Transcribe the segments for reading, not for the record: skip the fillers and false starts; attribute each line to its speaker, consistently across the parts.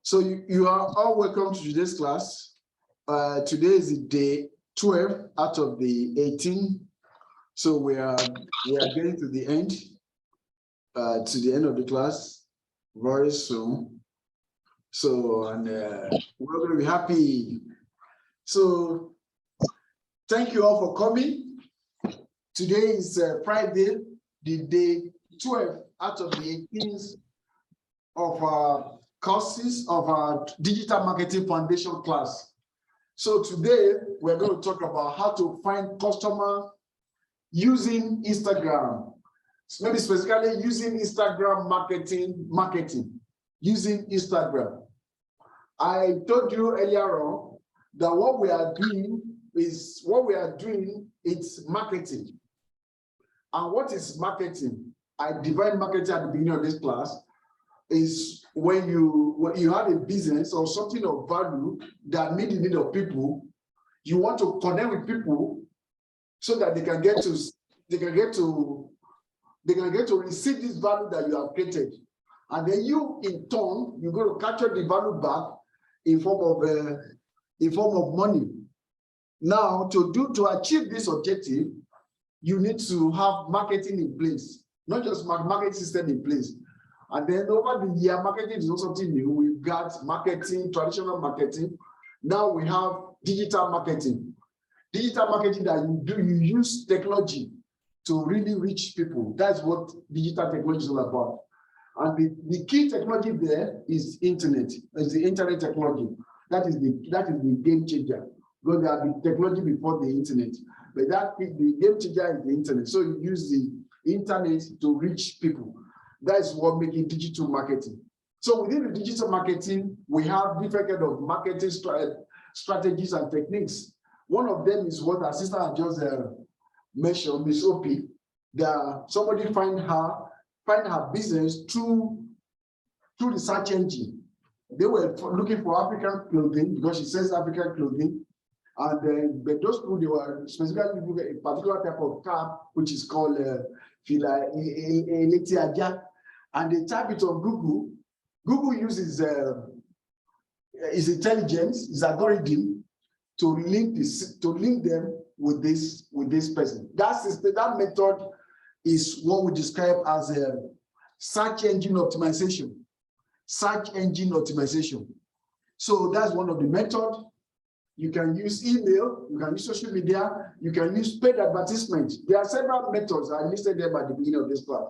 Speaker 1: So you are all welcome to today's class. Today is the day 12 out of the 18. So we are getting to the end of the class very soon. So we're going to be happy. So thank you all for coming. Today is Friday, the day 12 out of the 18 of our courses of our Digital Marketing Foundation class. So today we're going to talk about how to find customers using Instagram. So maybe specifically using Instagram marketing, using Instagram. I told you earlier on that what we are doing is it's marketing. And what is marketing? I define marketing at the beginning of this class is when you have a business or something of value that meets the need of people, you want to connect with people so that they can get to receive this value that you have created. And then you, in turn, you're going to capture the value back in form of money. Now, to achieve this objective, you need to have marketing in place, not just marketing system in place. And then over the year, marketing is not something new. We've got marketing, traditional marketing. Now we have digital marketing. Digital marketing that you use technology to really reach people. That's what digital technology is all about. And the key technology there is internet. It's the internet technology. That is the game changer. Because there have been technology before the internet. But the game changer is the internet. So you use the internet to reach people. That's what makes it digital marketing. So within the digital marketing, we have different kind of marketing strategies and techniques. One of them is what our sister had just mentioned, Miss OP, that somebody find her business through the search engine. They were looking for African clothing because she says African clothing. And but those people, they were specifically looking at a particular type of cap, which is called and they type it on Google. Google uses its intelligence, its algorithm to link them with this person. That method is what we describe as a search engine optimization. Search engine optimization. So that's one of the methods. You can use email, you can use social media, you can use paid advertisement. There are several methods I listed them at the beginning of this class.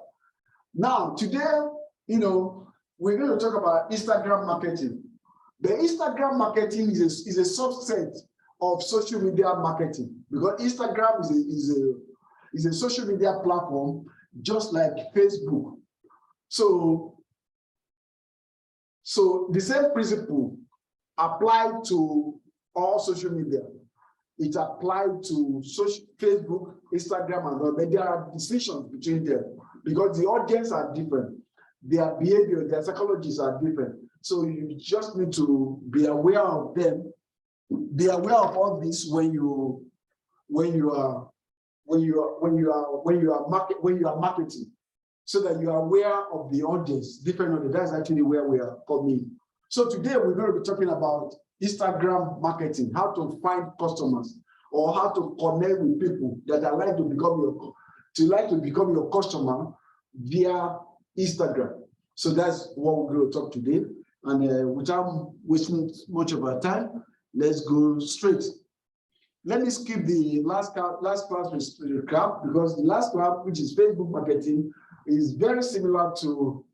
Speaker 1: Now, today, we're going to talk about Instagram marketing. The Instagram marketing is a subset of social media marketing because Instagram is a social media platform just like Facebook. So the same principle applied to all social media. It applied to Facebook, Instagram, and all, but there are distinctions between them because the audience are different. Their behavior, their psychologies are different. So you just need to be aware of them. Be aware of all this when you are marketing, so that you are aware of the audience, different audience. That's actually where we are coming. So today we're going to be talking about Instagram marketing, how to find customers or how to connect with people that are like to become your customer via Instagram. So that's what we're going to talk today. And without wasting much of our time, let's go straight. Let me skip the last class recap because the last class, which is Facebook marketing, is very similar to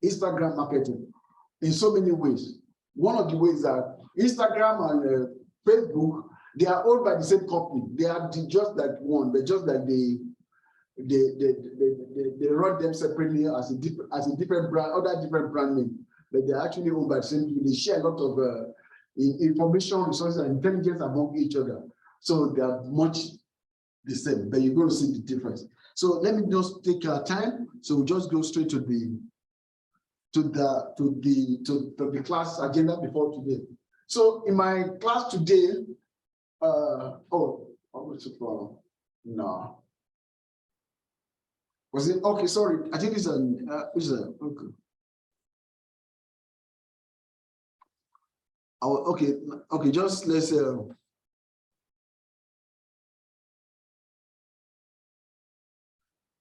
Speaker 1: Instagram marketing in so many ways. One of the ways that Instagram and Facebook, they are owned by the same company. They are just like one, but just like they run them separately as a different brand, other different brand name, but they're actually owned by the same people. They share a lot of information, resources, and intelligence among each other. So they are much the same, but you're going to see the difference. So let me just take our time. So we'll just go straight to the class agenda before today. So in my class today, no. Was it okay? Sorry, I think it's okay. Okay, just let's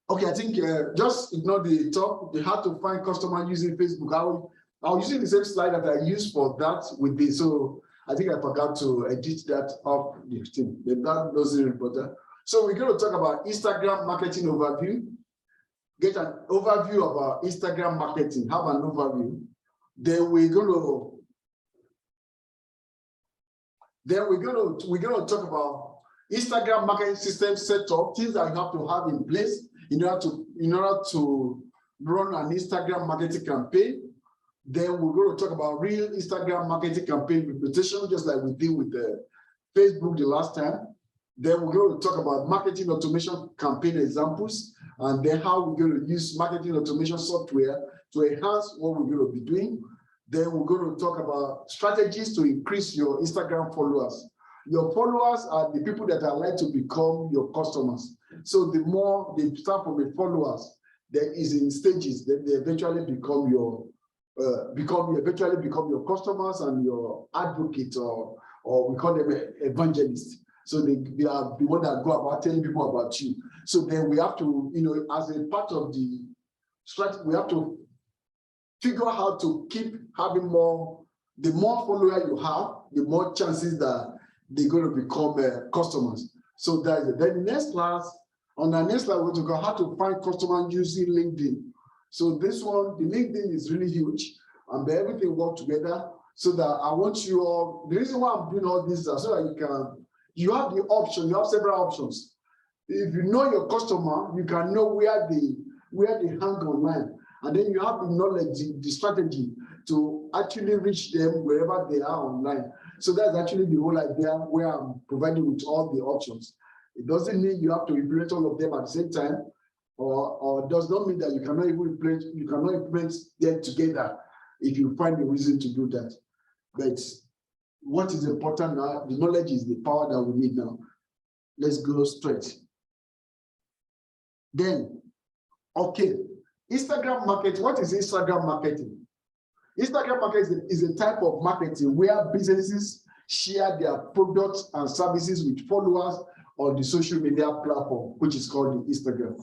Speaker 1: okay, I think just ignore the top. They had to find customer using Facebook. I was using the same slide that I used for that with this. So I think I forgot to edit that up the thing. But that doesn't important. So we're going to talk about Instagram marketing overview. Get an overview of our Instagram marketing. Have an overview. Then we're going to talk about Instagram marketing system setup, things that you have to have in place in order to run an Instagram marketing campaign. Then we're going to talk about real Instagram marketing campaign implementation, just like we did with Facebook the last time. Then we're going to talk about marketing automation campaign examples, and then how we're going to use marketing automation software to enhance what we're going to be doing. Then we're going to talk about strategies to increase your Instagram followers. Your followers are the people that are like to become your customers. So the more they start from the followers, there is in stages that they eventually become your customers and your advocates, or we call them evangelists. So they are the one that go about telling people about you. So then we have to, as a part of the strategy, we have to figure out how to keep having more. The more followers you have, the more chances that they're going to become customers. So that's it. Then the next class, on the next slide, we're going to go how to find customers using LinkedIn. So this one, the LinkedIn is really huge, and everything work together. So that I want you all. The reason why I'm doing all this is so that you have the option. You have several options. If you know your customer, you can know where they hang online, and then you have the knowledge, the strategy to actually reach them wherever they are online. So that's actually the whole idea where I'm providing with all the options. It doesn't mean you have to implement all of them at the same time, or does not mean that you cannot implement them together if you find a reason to do that. But what is important now, the knowledge is the power that we need now. Let's go straight. Then, okay, Instagram marketing. What is Instagram marketing? Instagram marketing is a type of marketing where businesses share their products and services with followers on the social media platform, which is called Instagram.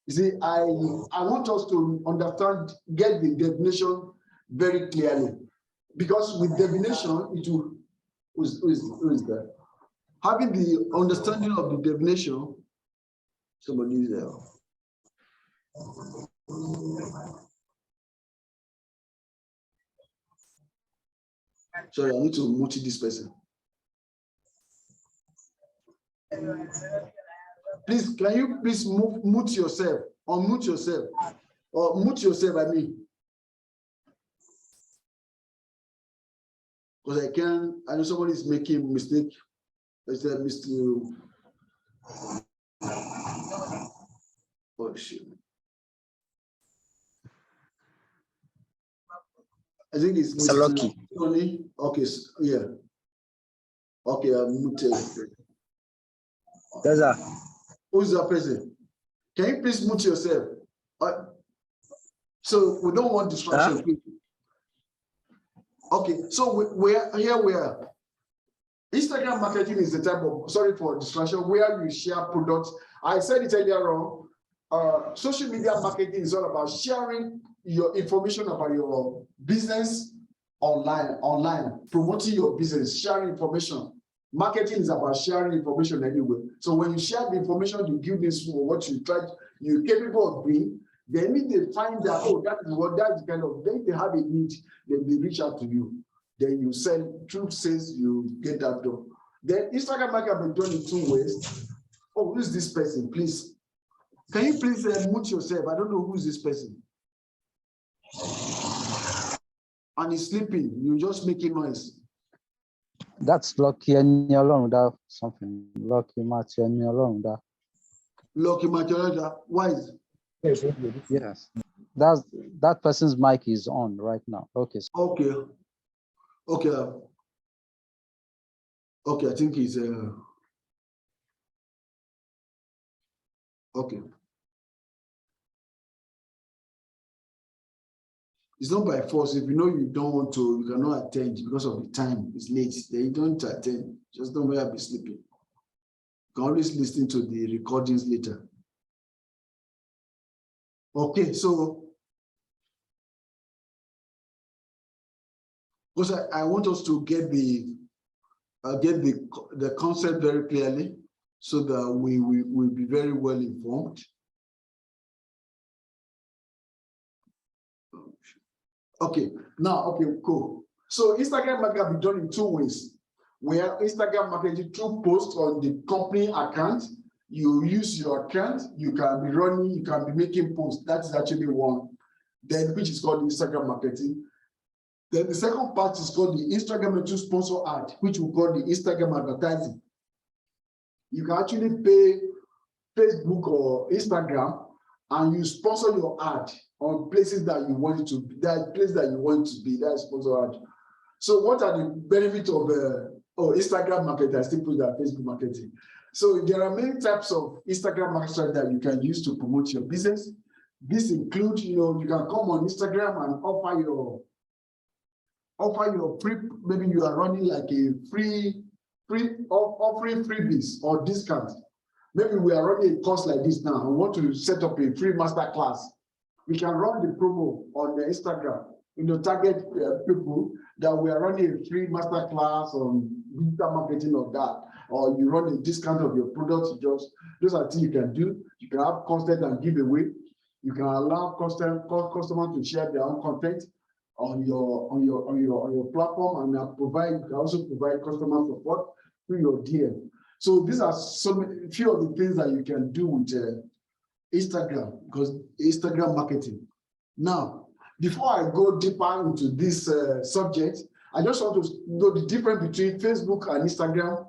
Speaker 1: You see, I want us to understand, get the definition very clearly, because with definition, it will, who is there? Having the understanding of the definition, somebody is there. Sorry, I need to mute this person. Please, can you please mute yourself, or mute yourself, I mean. Because I know somebody is making a mistake. Is there Mr. Oh, shit. I think it's Mr. Lucky. Okay, yeah. Okay, I'm muted. Who's that person? Can you please mute yourself? So we don't want distraction. Huh? Okay, so we are. Instagram marketing is the type of, sorry for distraction, where you share products. I said it earlier on. Social media marketing is all about sharing your information about your business online, promoting your business, sharing information. Marketing is about sharing information anyway. So when you share the information, you give this for what you're capable of doing. Then if they find that, oh, that's kind of, then they have a need, then they reach out to you. Then you send, truth says you get that done. Then Instagram marketing can be done in 2 ways. Oh, who's this person? Please. Can you please mute yourself? I don't know who's this person. And he's sleeping. You're just making noise.
Speaker 2: That's Lucky and alone without something. Lucky Matthew and alone that.
Speaker 1: Lucky Matthew, why is it?
Speaker 2: Yes. That person's mic is on right now. Okay.
Speaker 1: Okay. Okay. Okay, I think he's okay. It's not by force. If you know you don't want to, you cannot attend because of the time. It's late. Then you don't attend. Just don't ever be sleeping. You can always listen to the recordings later. Okay, so because I want us to get the concept very clearly, so that we will be very well informed. Okay, now, okay, cool. So Instagram marketing can be done in two ways. Where Instagram marketing through posts on the company account, you use your account, you can be running, you can be making posts. That is actually one. Then which is called Instagram marketing. Then the second part is called the Instagram to sponsor ad, which we call the Instagram advertising. You can actually pay Facebook or Instagram and you sponsor your ad on places that you want it to be, that place that you want it to be, that is sponsor ad. So what are the benefits of Instagram marketing? I still put that Facebook marketing. So there are many types of Instagram marketing that you can use to promote your business. This includes, you can come on Instagram and offer your free, maybe you are running like a offering freebies or discounts. Maybe we are running a course like this now and want to set up a free master class. We can run the promo on the Instagram, target people that we are running a free master class on digital marketing or that, or you run a discount of your products. Those are things you can do. You can have content and give away. You can allow customers to share their own content on your platform, and you can also provide customer support through your DM. So these are few of the things that you can do with Instagram, because Instagram marketing. Now, before I go deeper into this subject, I just want to know the difference between Facebook and Instagram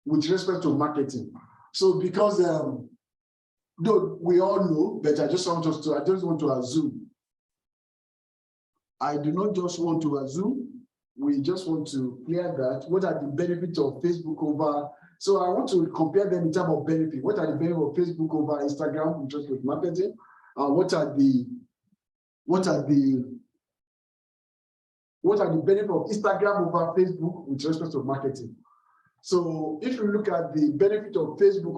Speaker 1: with respect to marketing. So because though we all know, but I just want to assume. I do not just want to assume, we just want to clear that. What are the benefits of Facebook over? So I want to compare them in terms of benefit. What are the benefits of Facebook over Instagram with respect to marketing? And what are the benefits of Instagram over Facebook with respect to marketing? So if you look at the benefit of Facebook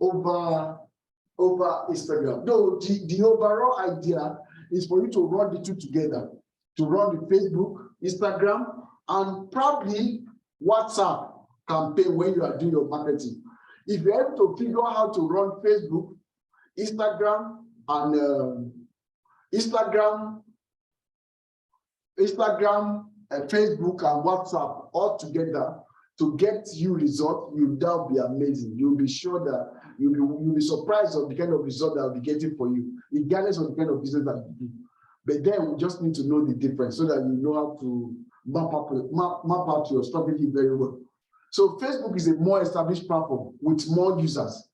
Speaker 1: over Instagram, no, the overall idea is for you to run the two together, to run the Facebook, Instagram, and probably WhatsApp campaign when you are doing your marketing. If you're able to figure out how to run Facebook, Instagram, and Facebook and WhatsApp all together to get you results, that will be amazing. You'll be sure that you'll be surprised of the kind of result that will be getting for you, regardless of the kind of business that you do. But then we just need to know the difference so that you know how to map out your strategy very well. So Facebook is a more established platform with more users.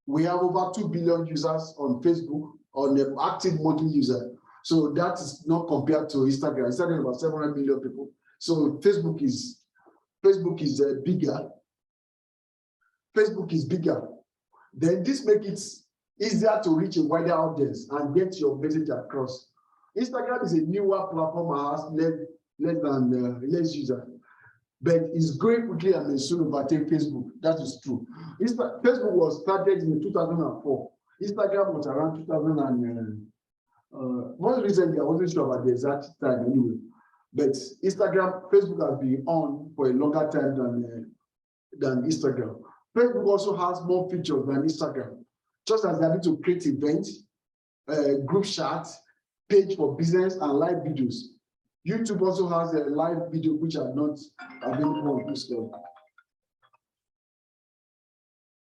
Speaker 1: We have over 2 billion users on Facebook, on the active monthly user. So that is not compared to Instagram. Instagram is about 700 million people. So Facebook is bigger. Facebook is bigger. Then this makes it easier to reach a wider audience and get your message across. Instagram is a newer platform and has less users, but it's growing quickly and may soon overtake Facebook. That is true. Facebook was started in 2004. Instagram was around 2000 and most recently, I wasn't sure about the exact time anyway. But Facebook has been on for a longer time than Instagram. Facebook also has more features than Instagram. Just as they're able to create events, group chats, page for business, and live videos. YouTube also has a live video which are not available on this level.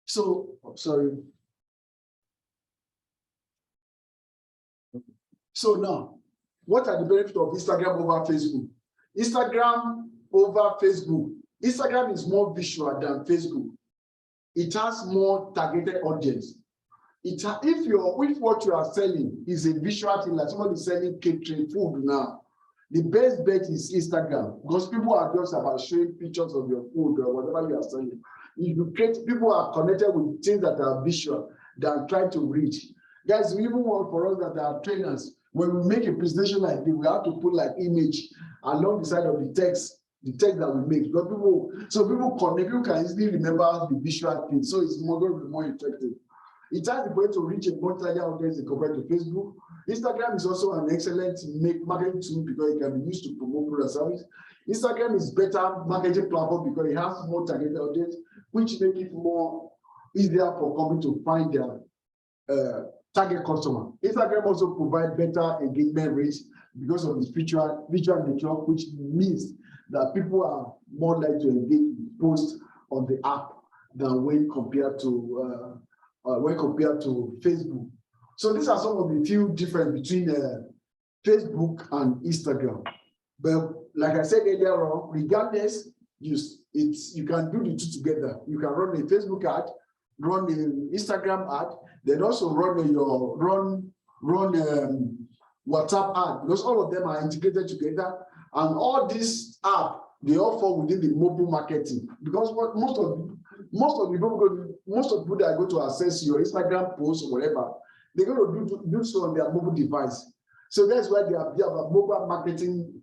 Speaker 1: So, sorry. So now, what are the benefits of Instagram over Facebook? Instagram over Facebook. Instagram is more visual than Facebook. It has more targeted audience. If what you are selling is a visual thing, like somebody selling catering food now, the best bet is Instagram, because people are just about showing pictures of your food or whatever you are selling. If you people are connected with things that are visual than trying to reach. Guys, we even want for us that are trainers. when we make a presentation like this, we have to put like image along the side of the text that we make. But people connect, people can easily remember the visual thing, so it's going to be more effective. It has the way to reach a much larger audience compared to Facebook. Instagram is also an excellent marketing tool because it can be used to promote product service. Instagram is better marketing platform because it has more targeted audience, which make it more easier for companies to find their target customer. Instagram also provide better engagement rates because of the visual nature, which means that people are more likely to engage with posts on the app than when compared to Facebook. So these are some of the few differences between Facebook and Instagram. But like I said earlier on, regardless, you can do the two together. You can run a Facebook ad, run an Instagram ad, then also run WhatsApp ad, because all of them are integrated together, and all these apps they all fall within the mobile marketing. Because what most of the people that go to access your Instagram post or whatever, they're going to do so on their mobile device. So that's why they have a mobile marketing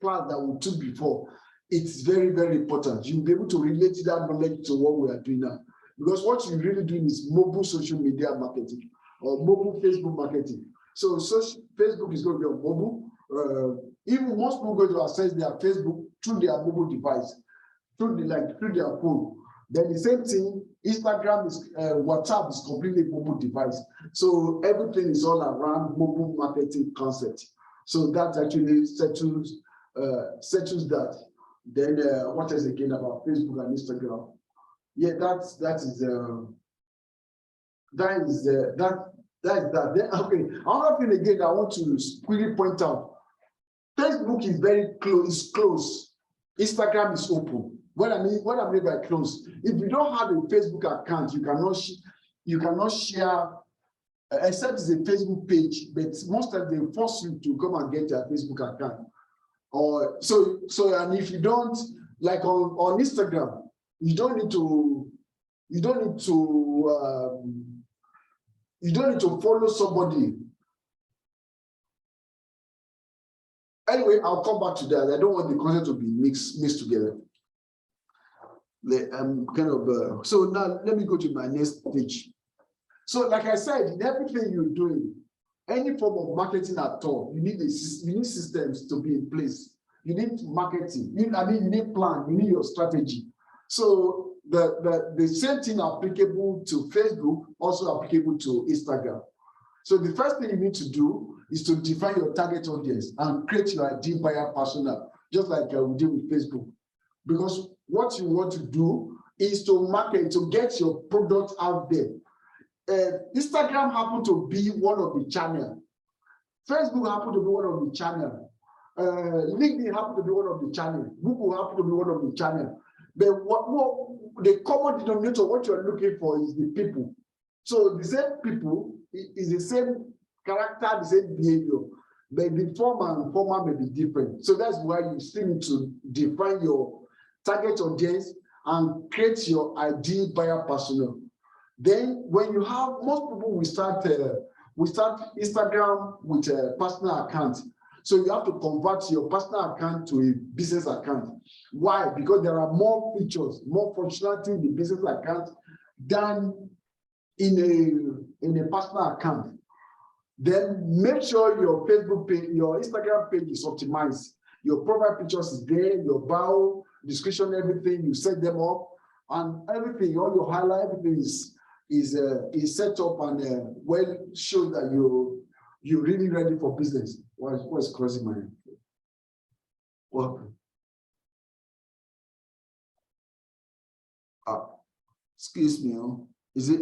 Speaker 1: plan that we took before. It's very, very important. You'll be able to relate that knowledge to what we are doing now. Because what you're really doing is mobile social media marketing or mobile Facebook marketing. So Facebook is going to be on mobile. Even most people go to access their Facebook through their mobile device, through their phone. Then the same thing, Instagram is WhatsApp is completely mobile device. So everything is all around mobile marketing concept. So that actually settles that. Then what else again about Facebook and Instagram? Yeah, that is that. Then, okay, another thing again I want to quickly point out. Facebook is very close. Instagram is open. What I mean by close, if you don't have a Facebook account, you cannot share, except it's a Facebook page. But most of them force you to come and get your Facebook account. Or so and if you don't, like on Instagram, you don't need to follow somebody. Anyway, I'll come back to that. I don't want the concept to be mixed together. So now let me go to my next stage. So like I said, in everything you're doing, any form of marketing at all, you need systems to be in place. You need marketing. You need plan. You need your strategy. So the same thing applicable to Facebook, also applicable to Instagram. So the first thing you need to do is to define your target audience and create your ideal buyer persona, just like we did with Facebook. Because what you want to do is to market, to get your product out there. Instagram happened to be one of the channels. Facebook happened to be one of the channels. LinkedIn happened to be one of the channels. Google happened to be one of the channels. But what the common denominator, what you're looking for is the people. So the same people is the same character, the same behavior, but the form and format may be different. So that's why you still need to define your target audience and create your ideal buyer persona. Then when you have, most people will start Instagram with a personal account. So you have to convert your personal account to a business account. Why? Because there are more features, more functionality in the business account than in a personal account. Then make sure your Facebook page, your Instagram page is optimized. Your profile pictures is there, your bio, description, everything, you set them up, and everything, all your highlight, everything is set up and well show that you're really ready for business. What's crossing my head? What? Excuse me. Is it?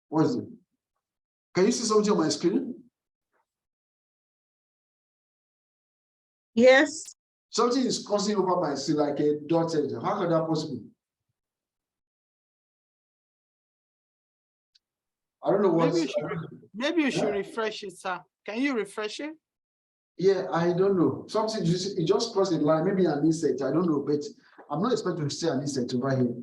Speaker 1: What is it? Can you see something on my screen?
Speaker 3: Yes.
Speaker 1: Something is crossing over my screen like a dotted. How can that possible? I don't know what.
Speaker 3: Maybe you should refresh it, sir. Can you refresh it?
Speaker 1: Yeah, I don't know. Something it just crossed a line. Maybe an insect. I don't know, but I'm not expecting to see an insect over here.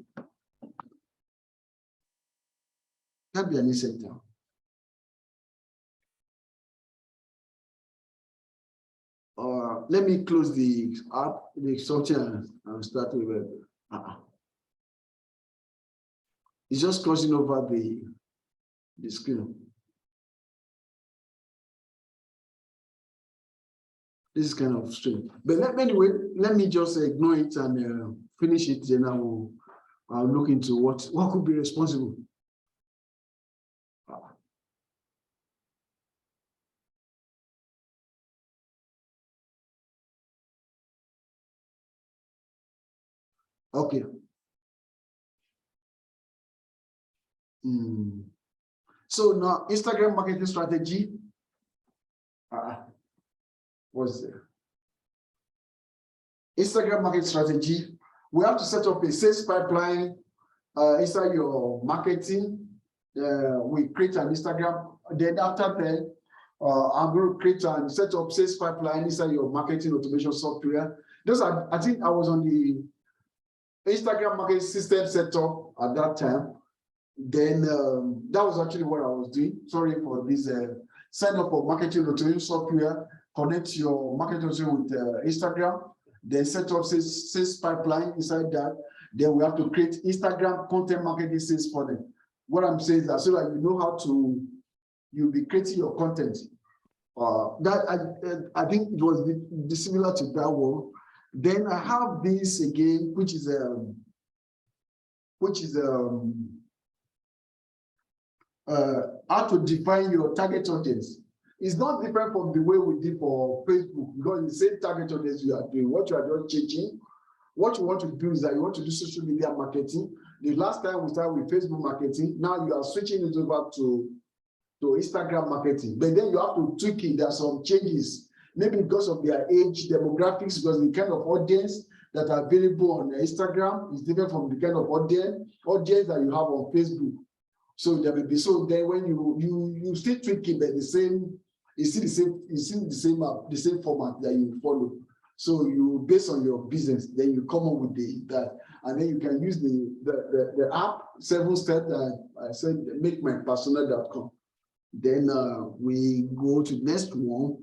Speaker 1: Can't be an insect now. Let me close the app, the software, and start with it's just crossing over the screen. This is kind of strange. But anyway, let me just ignore it and finish it. Then I'll look into what could be responsible. Okay. So now Instagram marketing strategy. What's there? Instagram marketing strategy. We have to set up a sales pipeline inside your marketing. We create an Instagram. Then after that, I'm going to create and set up sales pipeline inside your marketing automation software. Those are, I think I was on the Instagram marketing system setup at that time. Then that was actually what I was doing. Sorry for this. Sign up for marketing automation software. Connect your marketing automation with Instagram. Then set up sales pipeline inside that. Then we have to create Instagram content marketing sales for them. What I'm saying is that so that you know how to, you'll be creating your content. That I think it was similar to that one. Then I have this again, which is how to define your target audience. It's not different from the way we did for Facebook, because the same target audience you are doing. What you are just changing, what you want to do is that you want to do social media marketing. The last time we started with Facebook marketing, now you are switching it over to Instagram marketing. But then you have to tweak it. There are some changes, maybe because of their age, demographics, because the kind of audience that are available on Instagram is different from the kind of audience that you have on Facebook. So there will be, so then when you still tweak it, but the same, it's still the same format that you follow. So you, based on your business, then you come up with that, and then you can use the app 7 steps that I said, makemypersona.com. Then we go to next one.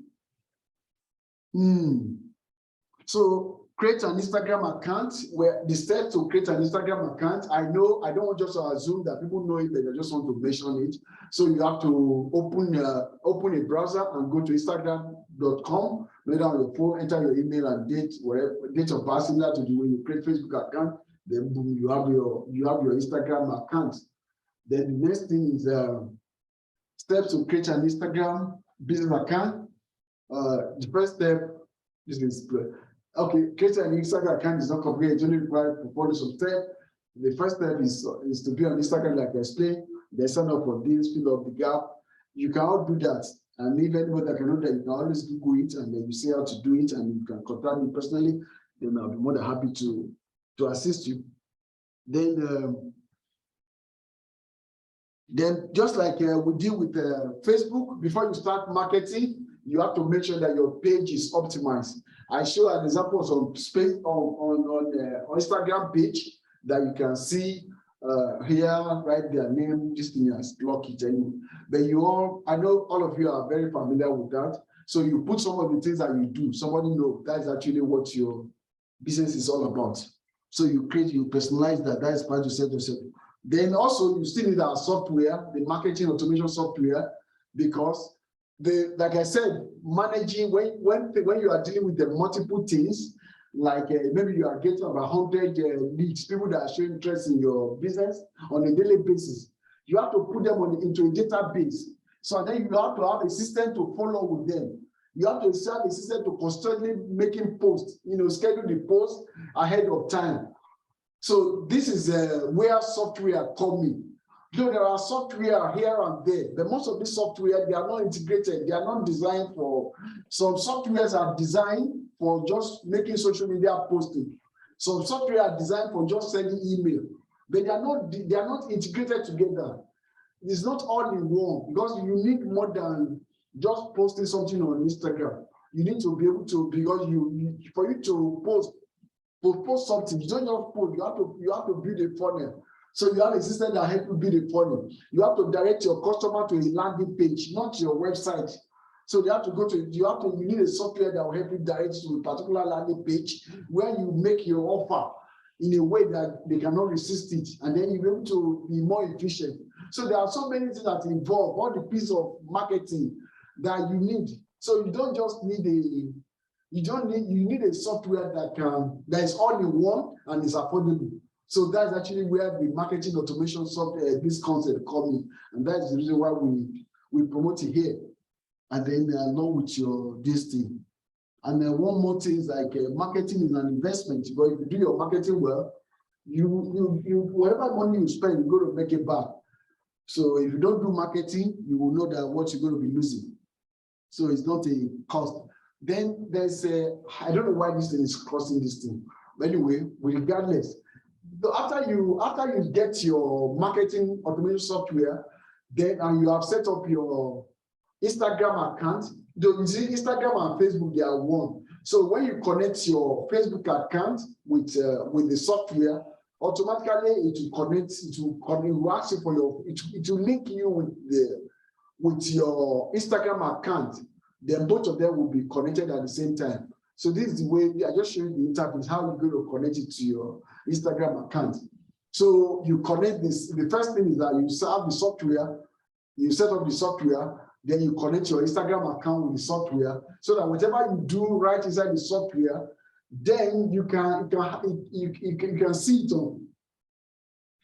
Speaker 1: So create an Instagram account, where the steps to create an Instagram account, I know I don't want just to assume that people know it, but I just want to mention it. So you have to open a browser and go to instagram.com, lay down your phone, enter your email and date, whatever date of birth, similar to the way you create Facebook account. Then boom, you have your Instagram account. Then the next thing is steps to create an Instagram business account. The first step is okay, creating an Instagram account is not complicated. It only requires to follow some steps. The first step is to be on Instagram, like I explained. Then sign up for this, fill up the gap. You cannot do that. And if anybody that cannot do that, you can always Google it and then you see how to do it, and you can contact me personally. Then I'll be more than happy to assist you. Then just like we deal with Facebook, before you start marketing, you have to make sure that your page is optimized. I show an example of some space on Instagram page that you can see here, write their name, this thing as block it. But I know all of you are very familiar with that. So you put some of the things that you do, somebody knows that's actually what your business is all about. So you personalize that is part of yourself. Then also you still need our software, the marketing automation software, because like I said, managing when you are dealing with the multiple things, like maybe you are getting about 100 leads, people that are showing interest in your business on a daily basis, you have to put them into a database. So then you have to have a system to follow with them. You have to have a system to constantly making posts, schedule the post ahead of time. So this is where software come in. There are software here and there, but most of the software, they are not integrated. They are not designed for, some softwares are designed for just making social media posting. Some software are designed for just sending email, but they are not integrated together. It's not all in one, because you need more than just posting something on Instagram. You need to be able to, because for you to post something, you don't just post, you have to build a funnel. So you have a system that helps you build a funnel. You have to direct your customer to a landing page, not your website. So you need a software that will help you direct to a particular landing page where you make your offer in a way that they cannot resist it, and then you're able to be more efficient. So there are so many things that involve all the piece of marketing that you need. So you don't just need you need a software that is all in one and is affordable. So that's actually where the marketing automation software, this concept comes in, and that's the reason why we promote it here. And then along with this thing. And then one more thing is like marketing is an investment. But if you do your marketing well, you whatever money you spend, you're going to make it back. So if you don't do marketing, you will know that what you're going to be losing. So it's not a cost. Then there's I don't know why this thing is crossing this thing. But anyway, regardless, after you get your marketing automation software, then you have set up your Instagram account. You see, Instagram and Facebook, they are one. So when you connect your Facebook account with the software, automatically it will connect. It will ask you for it will link you with your Instagram account. Then both of them will be connected at the same time. So this is the way I just showed you the interface, how you're going to connect it to your Instagram account. So you connect this. The first thing is that you have the software, you set up the software, then you connect your Instagram account with the software, so that whatever you do right inside the software, then you can see it on.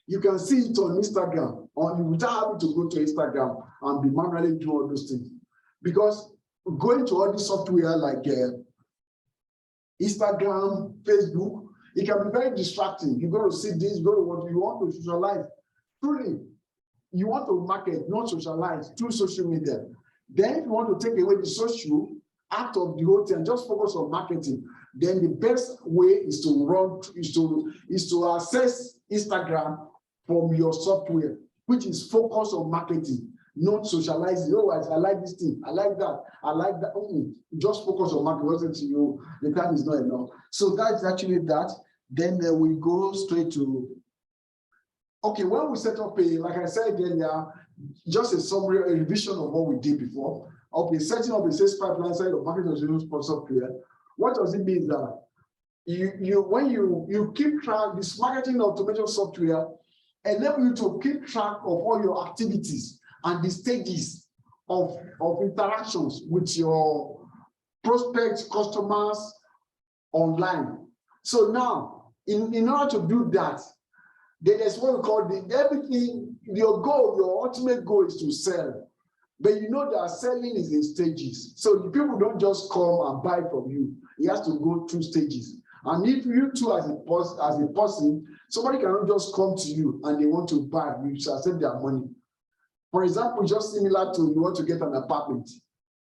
Speaker 1: You can see it on Instagram, without having to go to Instagram and be manually doing all those things. Because going to all the software like Instagram, Facebook, it can be very distracting. You're going to see this, you go to what you want to socialize. Truly, you want to market, not socialize through social media. Then if you want to take away the social act of the whole thing and just focus on marketing, then the best way is to access Instagram from your software, which is focused on marketing, not socializing. Oh, I like this thing, I like that, I like that. Just focus on marketing. To you, the time is not enough. So that's actually that. Then we go straight to, okay, when we set up like I said earlier, just a summary, a revision of what we did before. Okay, setting up a sales pipeline side of marketing automation software. What does it mean? That when you keep track, this marketing automation software enable you to keep track of all your activities and the stages of interactions with your prospects, customers online. So now, in order to do that, there's what we call everything. Your goal, your ultimate goal is to sell, but you know that selling is in stages. So the people don't just come and buy from you. It has to go through stages. And if you too, as a person, somebody cannot just come to you and they want to buy, you should accept their money. For example, just similar to you want to get an apartment.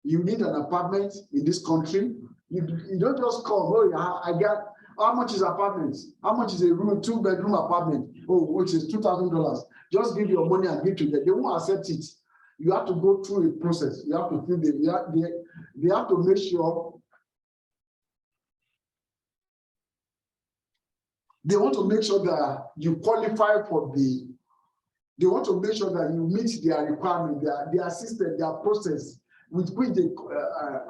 Speaker 1: You need an apartment in this country. You don't just come, oh, I got, how much is apartments? How much is a room, 2-bedroom apartment? Oh, which is $2,000. Just give your money and give to them. They won't accept it. You have to go through a process. You have to feel they have to make sure. They want to make sure that you qualify for they want to make sure that you meet their requirement, their system, their process with which they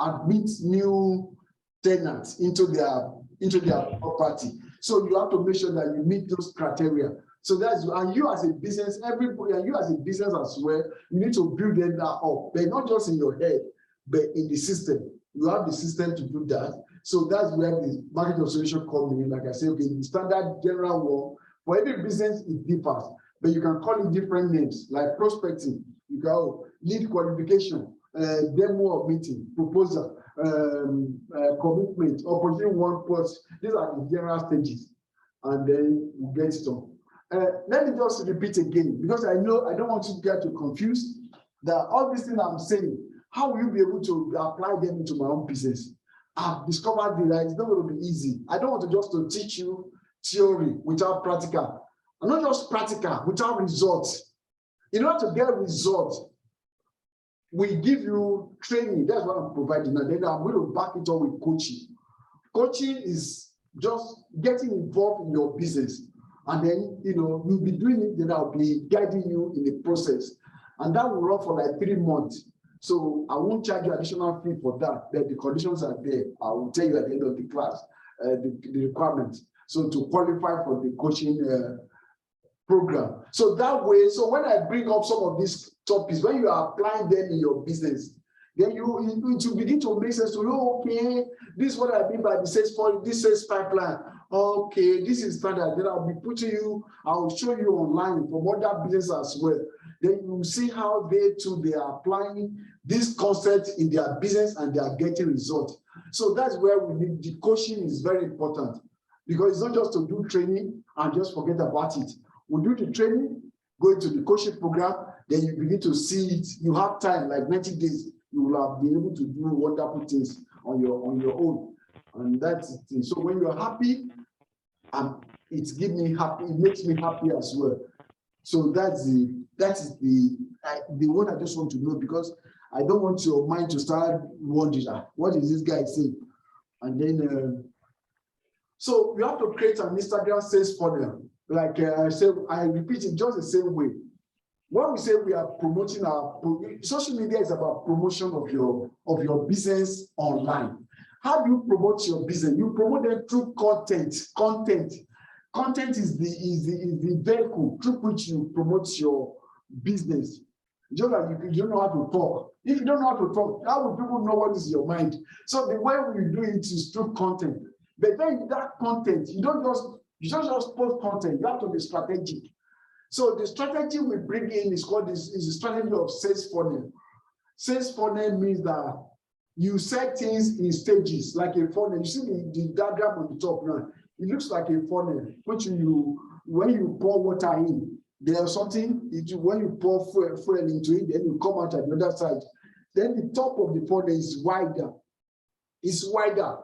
Speaker 1: admit new tenants into their property. So you have to make sure that you meet those criteria. So and you as a business, everybody, and you as a business as well, you need to build that up, but not just in your head, but in the system. You have the system to do that. So that's where the marketing solution comes in. Like I said, okay, the standard general one, for every business it differs, but you can call it different names, like prospecting, you go lead qualification, demo of meeting, proposal, commitment, opportunity one post. These are the general stages, and then we get it on. Let me just repeat again, because I know I don't want you to get too confused that all these things I'm saying, how will you be able to apply them into my own business? I've discovered that it's not going to be easy. I don't want to just to teach you theory without practical, and not just practical without results. In order to get results, we give you training. That's what I'm providing, and then I'm going to back it up with coaching. Coaching is just getting involved in your business, and then you'll be doing it. Then I'll be guiding you in the process, and that will run for like 3 months. So I won't charge you additional fee for that. But the conditions are there. I will tell you at the end of the class the requirements. So to qualify for the coaching program. So that way, so when I bring up some of these topics, when you are applying them in your business, then you will begin to make sense to you. Okay, this is what I mean by the sales point, this sales pipeline. Okay, this is standard. Then I'll be putting you, I will show you online from other businesses as well. Then you will see how they are applying this concept in their business and they are getting results. So that's where we need the coaching is very important, because it's not just to do training and just forget about it. We do the training, go into the coaching program, then you begin to see it. You have time, like 90 days, you will have been able to do wonderful things on your own. And that's it. So when you're happy, it gives me happy, it makes me happy as well. So that is the one I just want to know, because I don't want your mind to start wondering, what is this guy saying? And then, so you have to create an Instagram sales funnel. Like I said, I repeat it just the same way. When we say we are promoting social media is about promotion of your business online. How do you promote your business? You promote them through content. Content is the vehicle through which you promote your business. Just like you don't know how to talk. If you don't know how to talk, how will people know what is in your mind? So the way we do it is through content. But then that content, you don't just post content. You have to be strategic. So the strategy we bring in is called is the strategy of sales funnel. Sales funnel means that you set things in stages like a funnel. You see the diagram on the top now. It looks like a funnel, which when you pour water in, there's something. When you pour fuel into it, then you come out at the other side. Then the top of the funnel is wider. It's wider.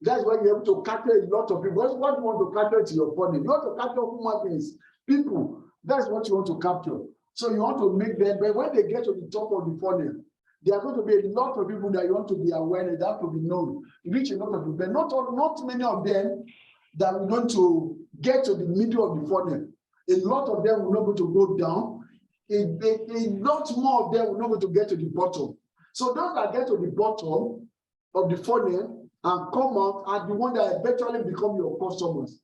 Speaker 1: That's why you're able to capture a lot of people. What you want to capture to your funnel? You want to capture human beings, people. That's what you want to capture. So you want to make them, but when they get to the top of the funnel, there are going to be a lot of people that you want to be aware of, that have to be known. You reach a lot of people, but not many of them that are going to get to the middle of the funnel. A lot of them will not go to go down. A lot more of them will not go to get to the bottom. So those that get to the bottom of the funnel and come out are the ones that eventually become your customers.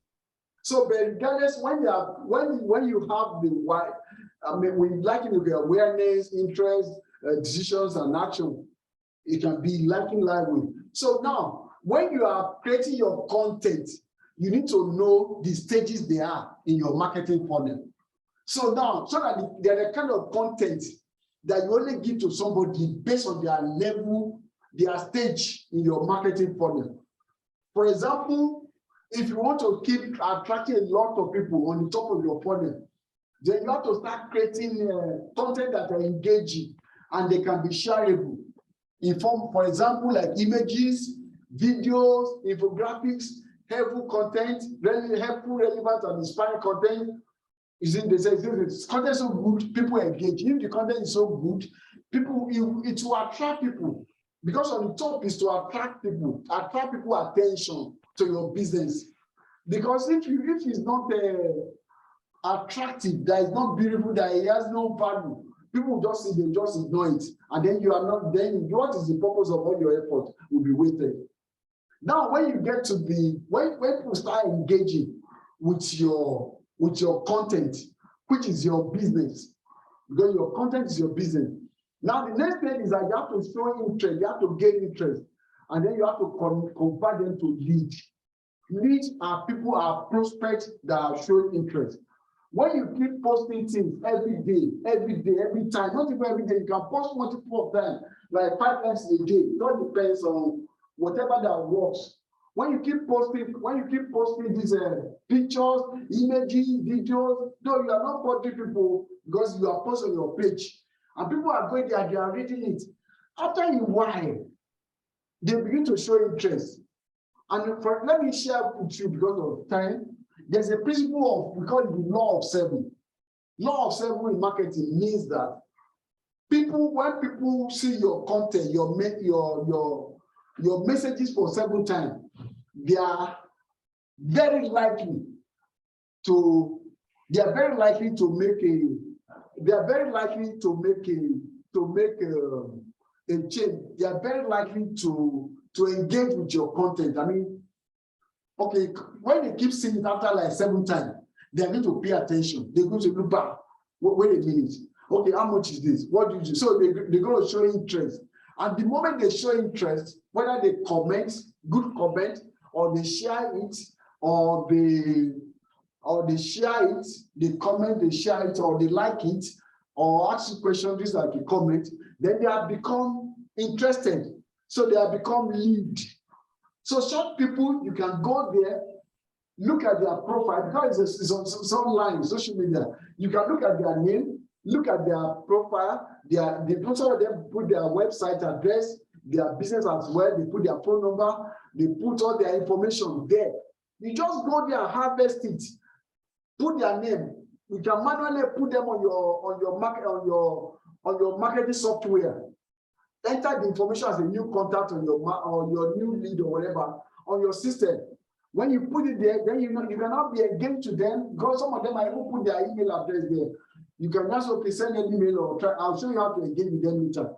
Speaker 1: So, but regardless, when you have the why, when liking the awareness, interest, decisions, and action, it can be liking lively. So now, when you are creating your content, you need to know the stages they are in your marketing funnel. So now, so that they're the kind of content that you only give to somebody based on their level, their stage in your marketing funnel. For example, if you want to keep attracting a lot of people on the top of your funnel, then you have to start creating content that are engaging and they can be shareable in form, for example, like images, videos, infographics, helpful content, really helpful, relevant, and inspiring content. Is in the sense if content is so good, people engage. If the content is so good, it will attract people. Because on the top is to attract people attention to your business. Because if it's not attractive, that is not beautiful, that it has no value, people just see, they just ignore it. And then you are not, then what is the purpose of all your effort will be wasted. Now, when you get to when people start engaging with your content, which is your business, because your content is your business. Now, the next thing is that you have to show interest, you have to gain interest, and then you have to convert them to leads. Leads are people, are prospects that are showing interest. When you keep posting things every day, every time, not even every day, you can post multiple of them, like 5 times a day. It all depends on whatever that works. When you keep posting these pictures, images, videos, no, you are not bothering people because you are posting on your page. And people are going there, they are reading it. After a while, they begin to show interest. And let me share with you because of time. There's a principle of, we call it the law of 7. Law of 7 in marketing means that when people see your content, your messages for 7 times, they are very likely to make a chain, they are very likely to engage with your content. I mean, okay, when they keep seeing it after like 7 times, they are going to pay attention. They're going to look back. Wait a minute. Okay, how much is this? What do you do? So they're going to show interest. And the moment they show interest, whether they comment, good comment, or they share it, or they share it, they comment, they share it, or they like it, or ask you questions, just like a comment, then they have become interested. So they have become lead. So short people, you can go there, look at their profile, because it's online, social media. You can look at their name, look at their profile, they put their website address, their business as well, they put their phone number, they put all their information there. You just go there and harvest it, put their name. You can manually put them on your marketing software. Enter the information as a new contact on your new lead or whatever on your system. When you put it there, then you cannot be engaged to them, because some of them might even put their email address there. You can just send an email or try. I'll show you how to engage with them later.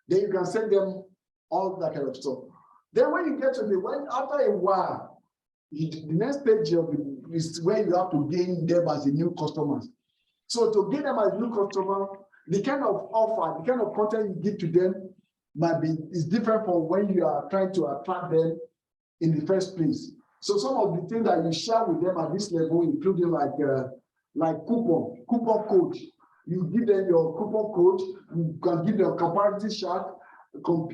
Speaker 1: Then you can send them all that kind of stuff. Then when you get to after a while, the next page is where you have to gain them as a new customers. So to gain them as a new customer, the kind of offer, the kind of content you give to them is different from when you are trying to attract them in the first place. So some of the things that you share with them at this level, including like coupon code. You give them your coupon code, you can give them a comparative chart,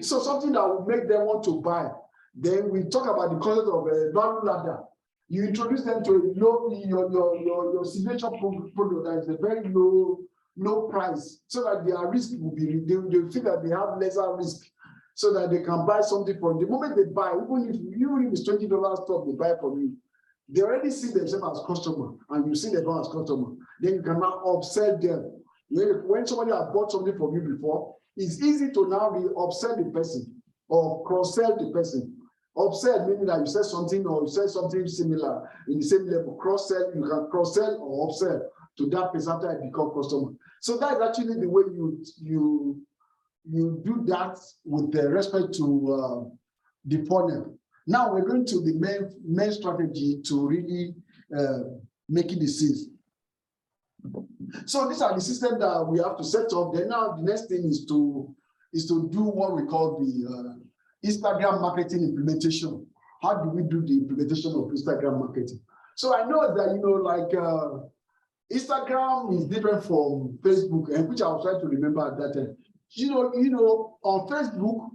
Speaker 1: so something that will make them want to buy. Then we talk about the concept of a value ladder. You introduce them to a your signature product that is a very low price, so that their risk will be, they feel that they have lesser risk, so that they can buy something from the moment they buy, even if it's $20 stuff they buy from you, they already see themselves as customer, and you see them as customer. Then you can now upsell them. When somebody has bought something from you before, it's easy to now upsell the person or cross-sell the person. Upsell meaning that you sell something or you sell something similar in the same level. Cross-sell, you can cross-sell or upsell to that person after I become customer. So that's actually the way you do that with respect to the funnel. Now we're going to the main strategy to really make it the sales. So these are the systems that we have to set up. Then now the next thing is to do what we call the Instagram marketing implementation. How do we do the implementation of Instagram marketing? So I know that Instagram is different from Facebook, and which I was trying to remember at that time. On Facebook,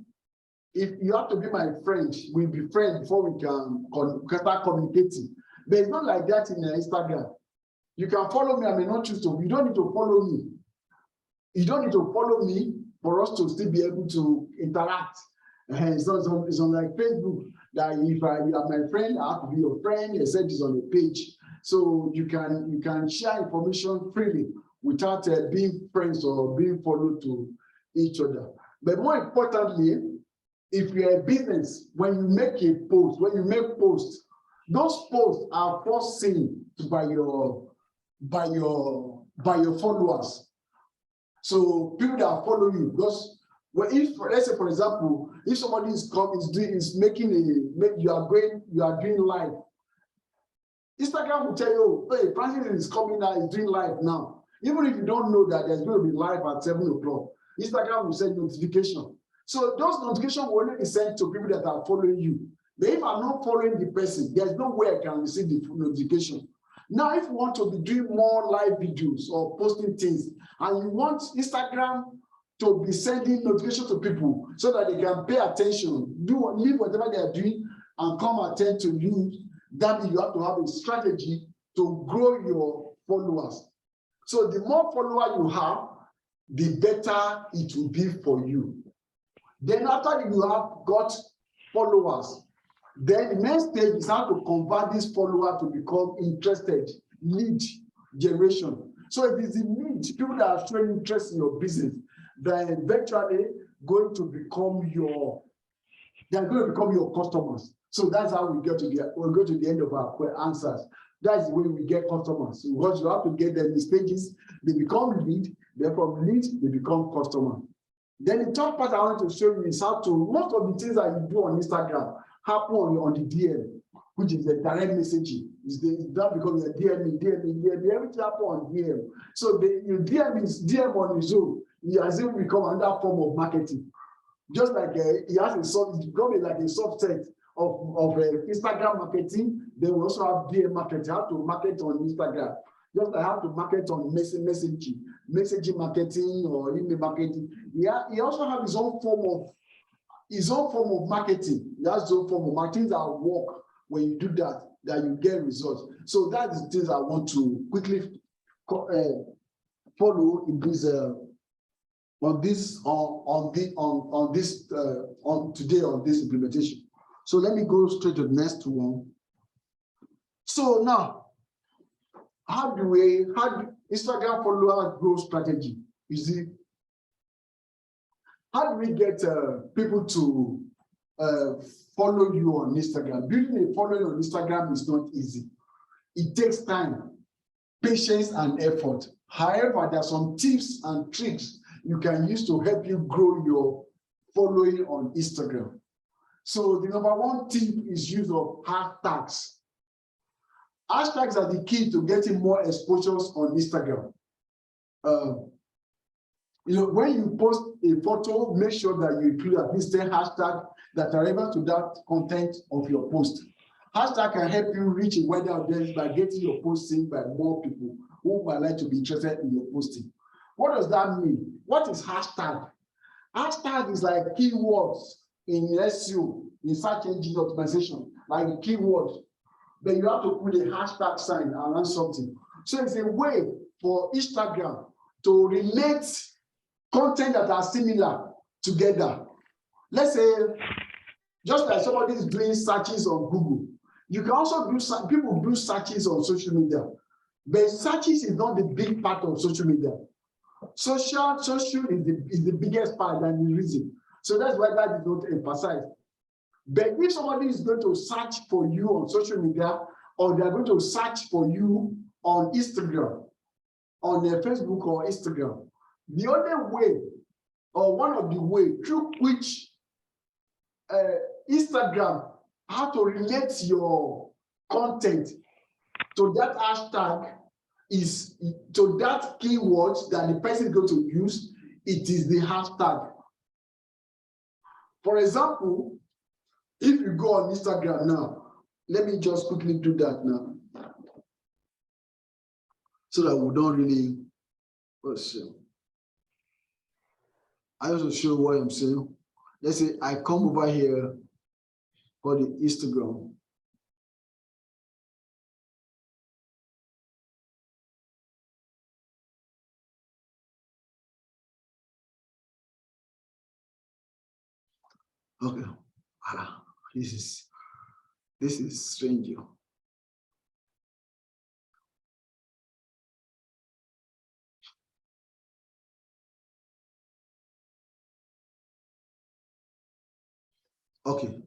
Speaker 1: if you have to be my friend, we'll be friends before we can start communicating. But it's not like that in Instagram. You can follow me, I may not choose to. You don't need to follow me. You don't need to follow me for us to still be able to interact. It's not like Facebook that if you are my friend, I have to be your friend. I said it's on the page. So you can share information freely without being friends or being followed to each other. But more importantly, if you're a business, when you make posts, those posts are first seen by your followers. So people that follow you, because let's say for example, if somebody you are doing live, Instagram will tell you, hey, Francis is coming now, he's doing live now. Even if you don't know that there's going to be live at 7 o'clock, Instagram will send notification. So those notifications will only be sent to people that are following you. But if I'm not following the person, there's no way I can receive the notification. Now, if you want to be doing more live videos or posting things, and you want Instagram to be sending notifications to people so that they can pay attention, leave whatever they are doing and come attend to you, that you have to have a strategy to grow your followers. So the more followers you have, the better it will be for you. Then after you have got followers, then the next stage is how to convert this follower to become interested, lead generation. So it is the lead, people that are showing interest in your business, then eventually going to become your customers. So that's how we go to the end of our answers. That's the way we get customers. Because you have to get them in stages. They become lead, then from lead, they become customer. Then the third part I want to show you is how to, most of the things that you do on Instagram happen on the DM, which is the direct messaging. It's done because you're DMing, everything happen on DM. So your DM on his own, he has even become another form of marketing. Just like he has it's become like a subset of Instagram marketing. They will also have DM marketing, how to market on Instagram. Just like how to market on messaging marketing or email marketing. Yeah, he also has his own form of marketing. He has his own form of marketing that work. When you do that you get results. So that is the things I want to quickly follow in this today on this implementation. So let me go straight to the next one. So now, how do Instagram follower growth strategy? You see, how do we get people to follow you on Instagram? Building a following on Instagram is not easy. It takes time, patience, and effort. However, there are some tips and tricks you can use to help you grow your following on Instagram. So the number one tip is use of hashtags. Hashtags are the key to getting more exposures on Instagram. When you post a photo, make sure that you include at least 10 hashtags that are relevant to that content of your post. Hashtag can help you reach a wider audience by getting your post seen by more people who might like to be interested in your posting. What does that mean? What is hashtag? Hashtag is like keywords in SEO, in search engine optimization, like keywords. Then you have to put a hashtag sign around something. So it's a way for Instagram to relate content that are similar together. Let's say, just like somebody is doing searches on Google, you can also do, people do searches on social media, but searches is not the big part of social media. Social is the biggest part and the reason. So that's why that is not emphasized. But if somebody is going to search for you on social media, or they're going to search for you on Instagram, on their Facebook or Instagram, the other way, or one of the ways through which Instagram, how to relate your content to that hashtag is to that keyword that the person is going to use, it is the hashtag. For example, if you go on Instagram now, let me just quickly do that now, so that we don't really, I also show what I'm saying. Let's say I come over here for the Instagram. Okay. This is strange. Okay.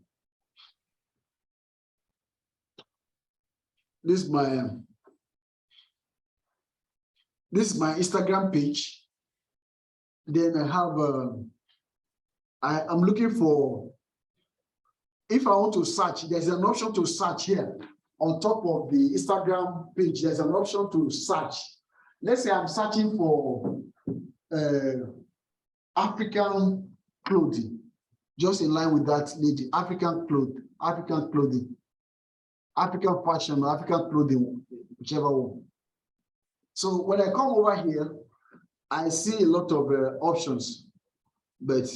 Speaker 1: This is my Instagram page. Then I have I'm looking for, if I want to search, there's an option to search here on top of the Instagram page. There's an option to search. Let's say I'm searching for African clothing, just in line with that lady, African clothing, African fashion, or African clothing, whichever one. So when I come over here, I see a lot of options, but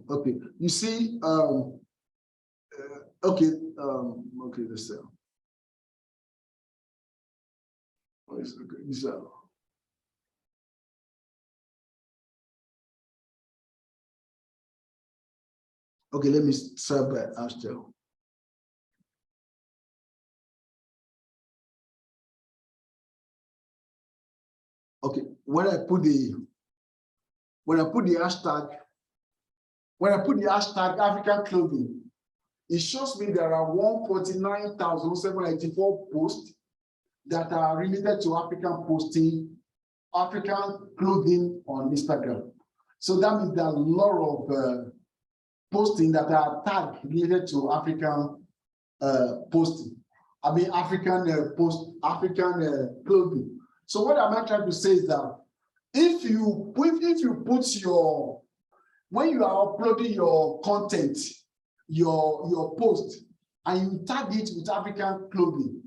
Speaker 1: okay, you see, okay, let's say, okay, let me start by hashtag. Okay, when I put the hashtag African clothing, it shows me there are 149,784 posts that are related to African posting, African clothing on Instagram. So that means there are a lot of posting that are tagged related to African posting. I mean African clothing. So what am I trying to say is that if you put your, when you are uploading your content, your post, and you tag it with African clothing,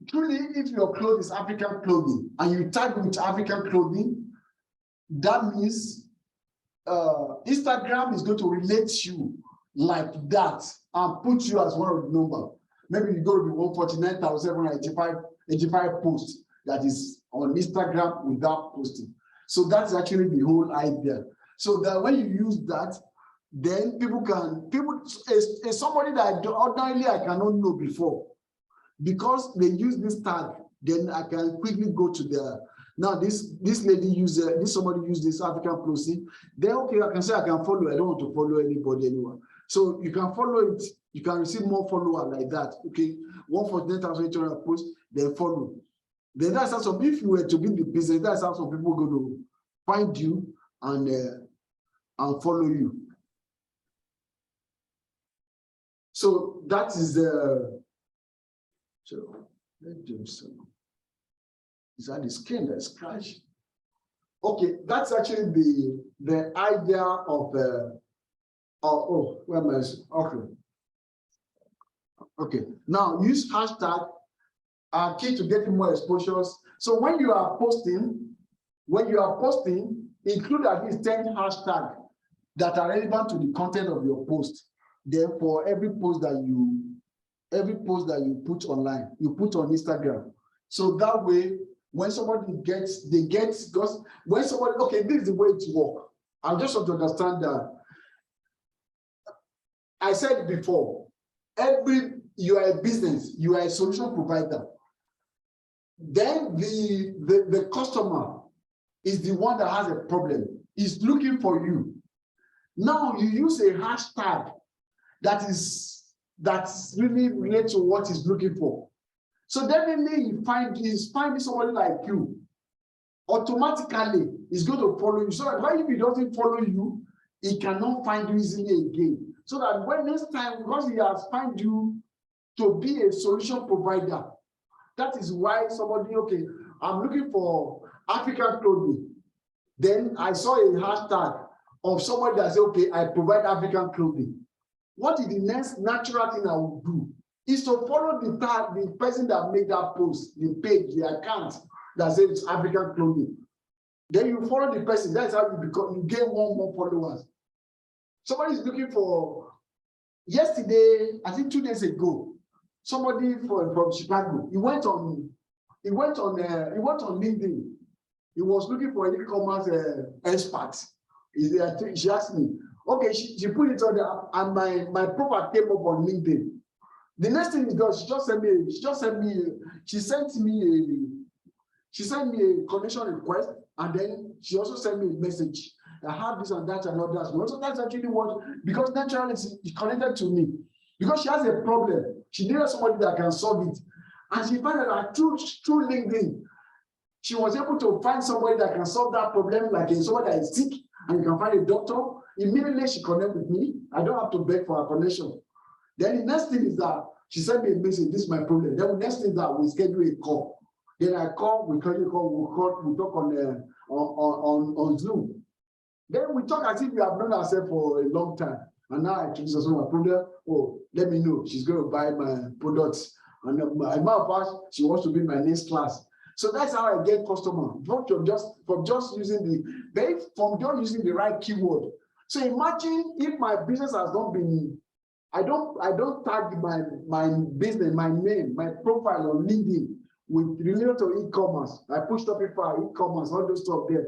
Speaker 1: truly, if your clothes is African clothing and you tag it with African clothing, that means Instagram is going to relate you like that and put you as one of the number. Maybe you go to the 149,785 posts that is on Instagram without posting. So that's actually the whole idea. So that when you use that, then is somebody that ordinarily I cannot know before, because they use this tag, then I can quickly go to their, now this lady user, somebody use this African clothing, then okay, I can say I can follow. I don't want to follow anybody anymore. So you can follow it, you can receive more followers like that. Okay, 149,800 posts, then follow. Then that's how some, if you were to be in the business, that's how some people go to find you and follow you. So that is the so let's do some. Is that the screen that's crashing? Okay, that's actually the idea of where am I? Okay. Now use hashtag key to getting more exposures. So when you are posting, include at least 10 hashtags that are relevant to the content of your post. Therefore, every post that you put online, you put on Instagram. So that way, when somebody because when somebody, okay, this is the way it works. I just want to understand that. I said before, you are a business, you are a solution provider. Then the customer is the one that has a problem, is looking for you. Now you use a hashtag that's really related to what he's looking for. So definitely he's finding somebody like you. Automatically, he's going to follow you. So that when if he doesn't follow you, he cannot find you easily again. So that when next time, because he has found you to be a solution provider, that is why somebody, okay, I'm looking for African clothing. Then I saw a hashtag of somebody that said, okay, I provide African clothing. What is the next natural thing I will do? Is to follow the person that made that post, the page, the account that says it's African clothing. Then you follow the person. That's how you gain more followers. Somebody is looking for, yesterday, I think 2 days ago, somebody from Chicago. He went on LinkedIn. He was looking for an e-commerce expert. She asked me, okay, she put it on there, and my profile came up on LinkedIn. The next thing is that she sent me a connection request, and then she also sent me a message. I have this and that and all that. Also, that's actually what, because naturally it's connected to me. Because she has a problem, she needed somebody that can solve it. And she found that through LinkedIn, she was able to find somebody that can solve that problem, like somebody that is sick, and you can find a doctor. Immediately she connected with me. I don't have to beg for a connection. Then the next thing is that she sent me a message, this is my problem. Then the next thing is that we schedule a call. Then I call, we talk on Zoom. Then we talk as if we have known ourselves for a long time. And now I choose my product. Oh, let me know. She's going to buy my products. And as a matter of fact, she wants to be my next class. So that's how I get customer. From just using the right keyword. So imagine if my business has not been, I don't tag my business, my name, my profile on LinkedIn with related to e-commerce. I push Tripwire, e-commerce, all those stuff there.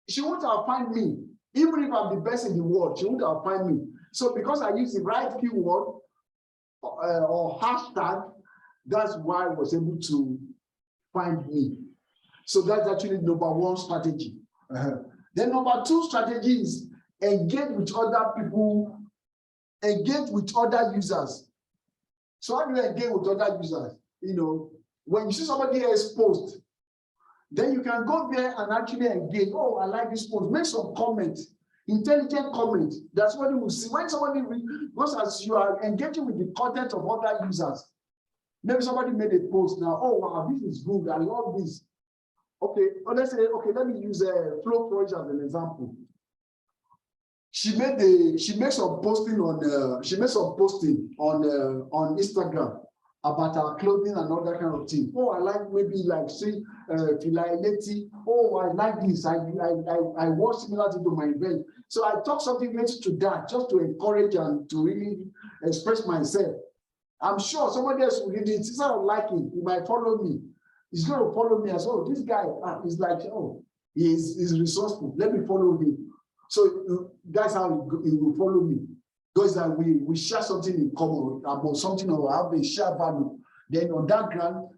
Speaker 1: She won't have find me. Even if I'm the best in the world, she won't have find me. So because I use the right keyword or hashtag, that's why I was able to find me. So that's actually number one strategy. Then number two strategy is engage with other people, engage with other users. So how do you engage with other users? You know, when you see somebody else post, Then you can go there and actually engage. Oh, I like this post. Make some comments, intelligent comment. That's what you will see. When somebody because as you are engaging with the content of other users, maybe somebody made a post now. Oh, wow, this is good. I love this. Okay, well, let's say, okay, let me use Flo Project as an example. She made some posting on Instagram about our clothing and all that kind of thing. Oh, I like maybe like say oh, I like this. I watch similar to my event. So I talk something related to that just to encourage and to really express myself. I'm sure somebody else will read it. Instead of liking, he might follow me. He's going to follow me as well. This guy is like, oh, he's resourceful. Let me follow him. So that's how he will follow me. Because that we share something in common about something or have a shared value. Then on that ground,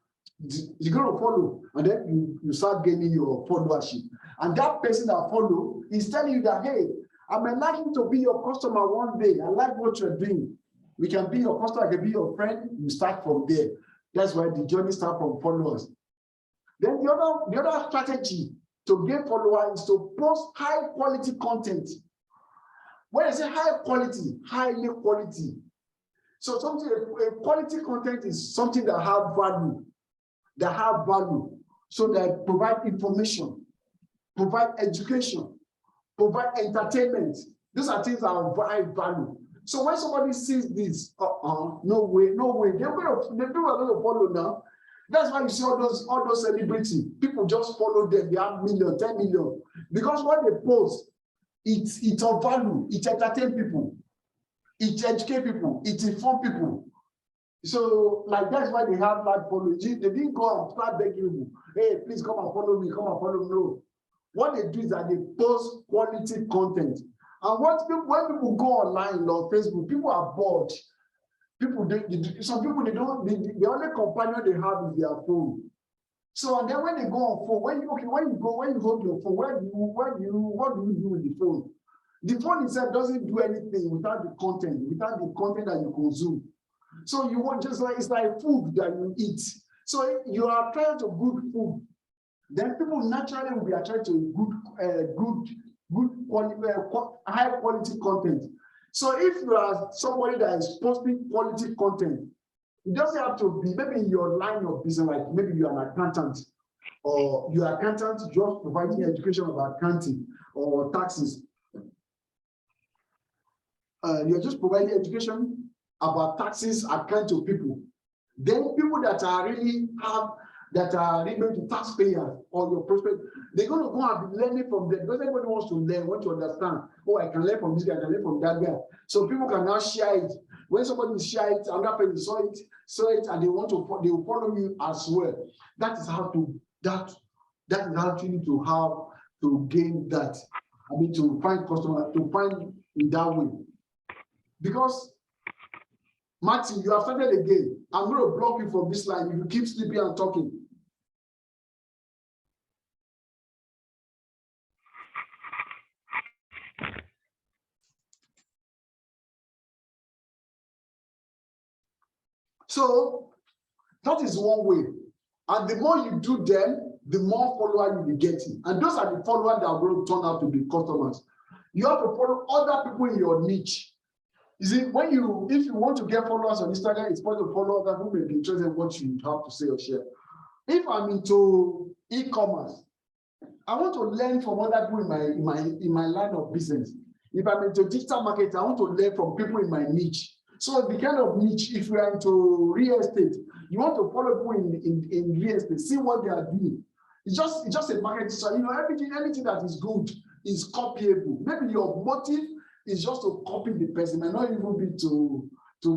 Speaker 1: you're going to follow, and then you start gaining your followership. And that person that follow is telling you that, hey, I might like him to be your customer one day. I like what you're doing. We can be your customer, I can be your friend. You start from there. That's why the journey starts from followers. Then the other strategy to get followers is to post high quality content. When I say high quality, highly quality. So a quality content is something that have value, so that provide information, provide education, provide entertainment. Those are things that are high value. So when somebody sees this, no way, people are going to follow now. That's why you see all those celebrities. People just follow them. They have million, 10 million. Because what they post, it's of value. It entertain people. It educate people. It inform people. So, like, that's why they have that following. They didn't go and start begging people, hey, please come and follow me, come and follow me. No. What they do is that they post quality content. And when people go online on Facebook, people are bored. Some people, the only companion they have is their phone. So and then when they go on phone, when you hold your phone, what do you do with the phone? The phone itself doesn't do anything without the content that you consume. So you want it's like food that you eat. So you are attracted to good food, then people naturally will be attracted to good quality, high quality content. So if you are somebody that is posting quality content, it doesn't have to be maybe in your line of business, like maybe you are an accountant, or your accountant just providing education about accounting or taxes. You're just providing education about taxes, account to people. Then people that are really the taxpayers or your prospect, they're going to go and be learning from them, because everybody wants to learn, want to understand. Oh, I can learn from this guy, I can learn from that guy. So people can now share it. When somebody share it, another person saw it, and they will follow you as well. That is how you need to have to gain that. I mean, to find customer, to find in that way. Because Martin, you have started again. I'm going to block you from this line if you keep sleeping and talking. So that is one way. And the more you do them, the more followers you'll be getting. And those are the followers that are going to turn out to be customers. You have to follow other people in your niche. You see, if you want to get followers on Instagram, it's important to follow other people who may be interested in what you have to say or share. If I'm into e-commerce, I want to learn from other people in my line of business. If I'm into digital marketing, I want to learn from people in my niche. So the kind of niche, if you are into real estate, you want to follow people in real estate, see what they are doing. It's just a market. So anything that is good is copyable. Maybe your motive is just to copy the person, might not even be to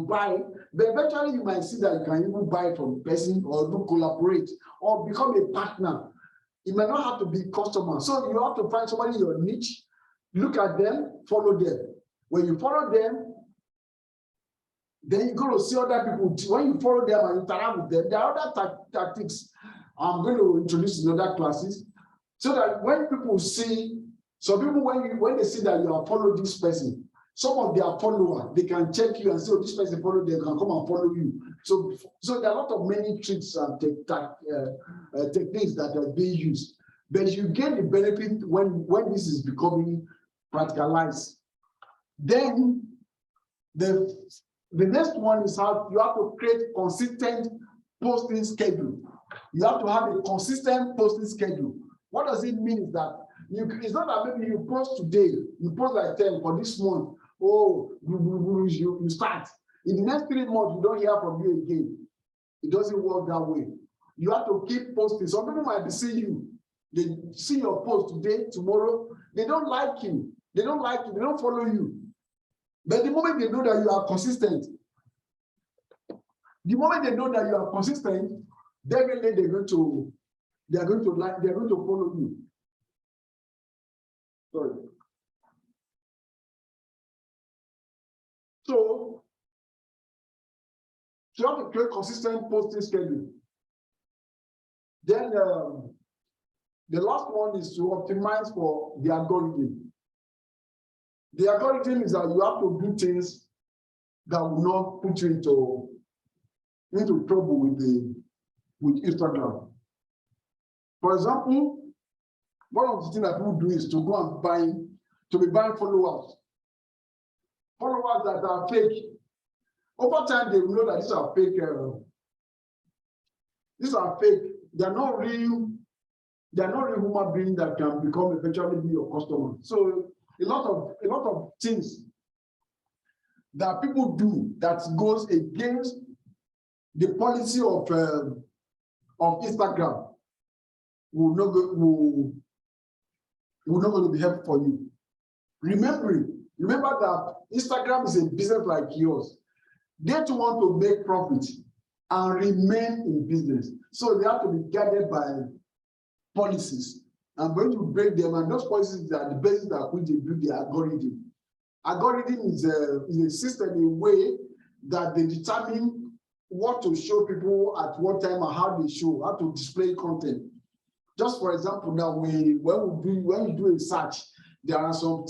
Speaker 1: buy, but eventually you might see that you can even buy from the person or do collaborate or become a partner. It might not have to be customer. So you have to find somebody in your niche, look at them, follow them. When you follow them, then you're going to see other people. When you follow them and interact with them, there are other tactics I'm going to introduce in other classes, so that when people see, so people when they see that you are following this person, some of their followers, they can check you and say, oh, this person followed them, can come and follow you. So there are a lot of many tricks and techniques that are being used, but you get the benefit when this is becoming practicalized. Then the next one is how you have to create consistent posting schedule. You have to have a consistent posting schedule. What does it mean is that it's not that maybe you post today, you post like 10 for this month. Oh, you start. In the next 3 months, you don't hear from you again. It doesn't work that way. You have to keep posting. Some people might be seeing you. They see your post today, tomorrow. They don't like you. They don't like you. They don't follow you. But the moment they know that you are consistent, definitely they're going to follow you. Sorry. So you have to create consistent posting schedule. Then the last one is to optimize for the algorithm. The algorithm is that you have to do things that will not put you into trouble with Instagram. For example, one of the things that people do is to go and be buying followers that are fake. Over time, they will know that these are fake. These are fake. They are not real. They are not real human beings that can eventually be your customer. So a lot of things that people do that goes against the policy of Instagram will not going to be helpful for you. Remember that Instagram is a business like yours. They too want to make profit and remain in business. So they have to be guided by policies. I'm going to break them, and those policies are the basis that which they build the algorithm. Algorithm is a system, a way that they determine what to show people at what time and how they show, how to display content. Just for example, now when you do a search, there are some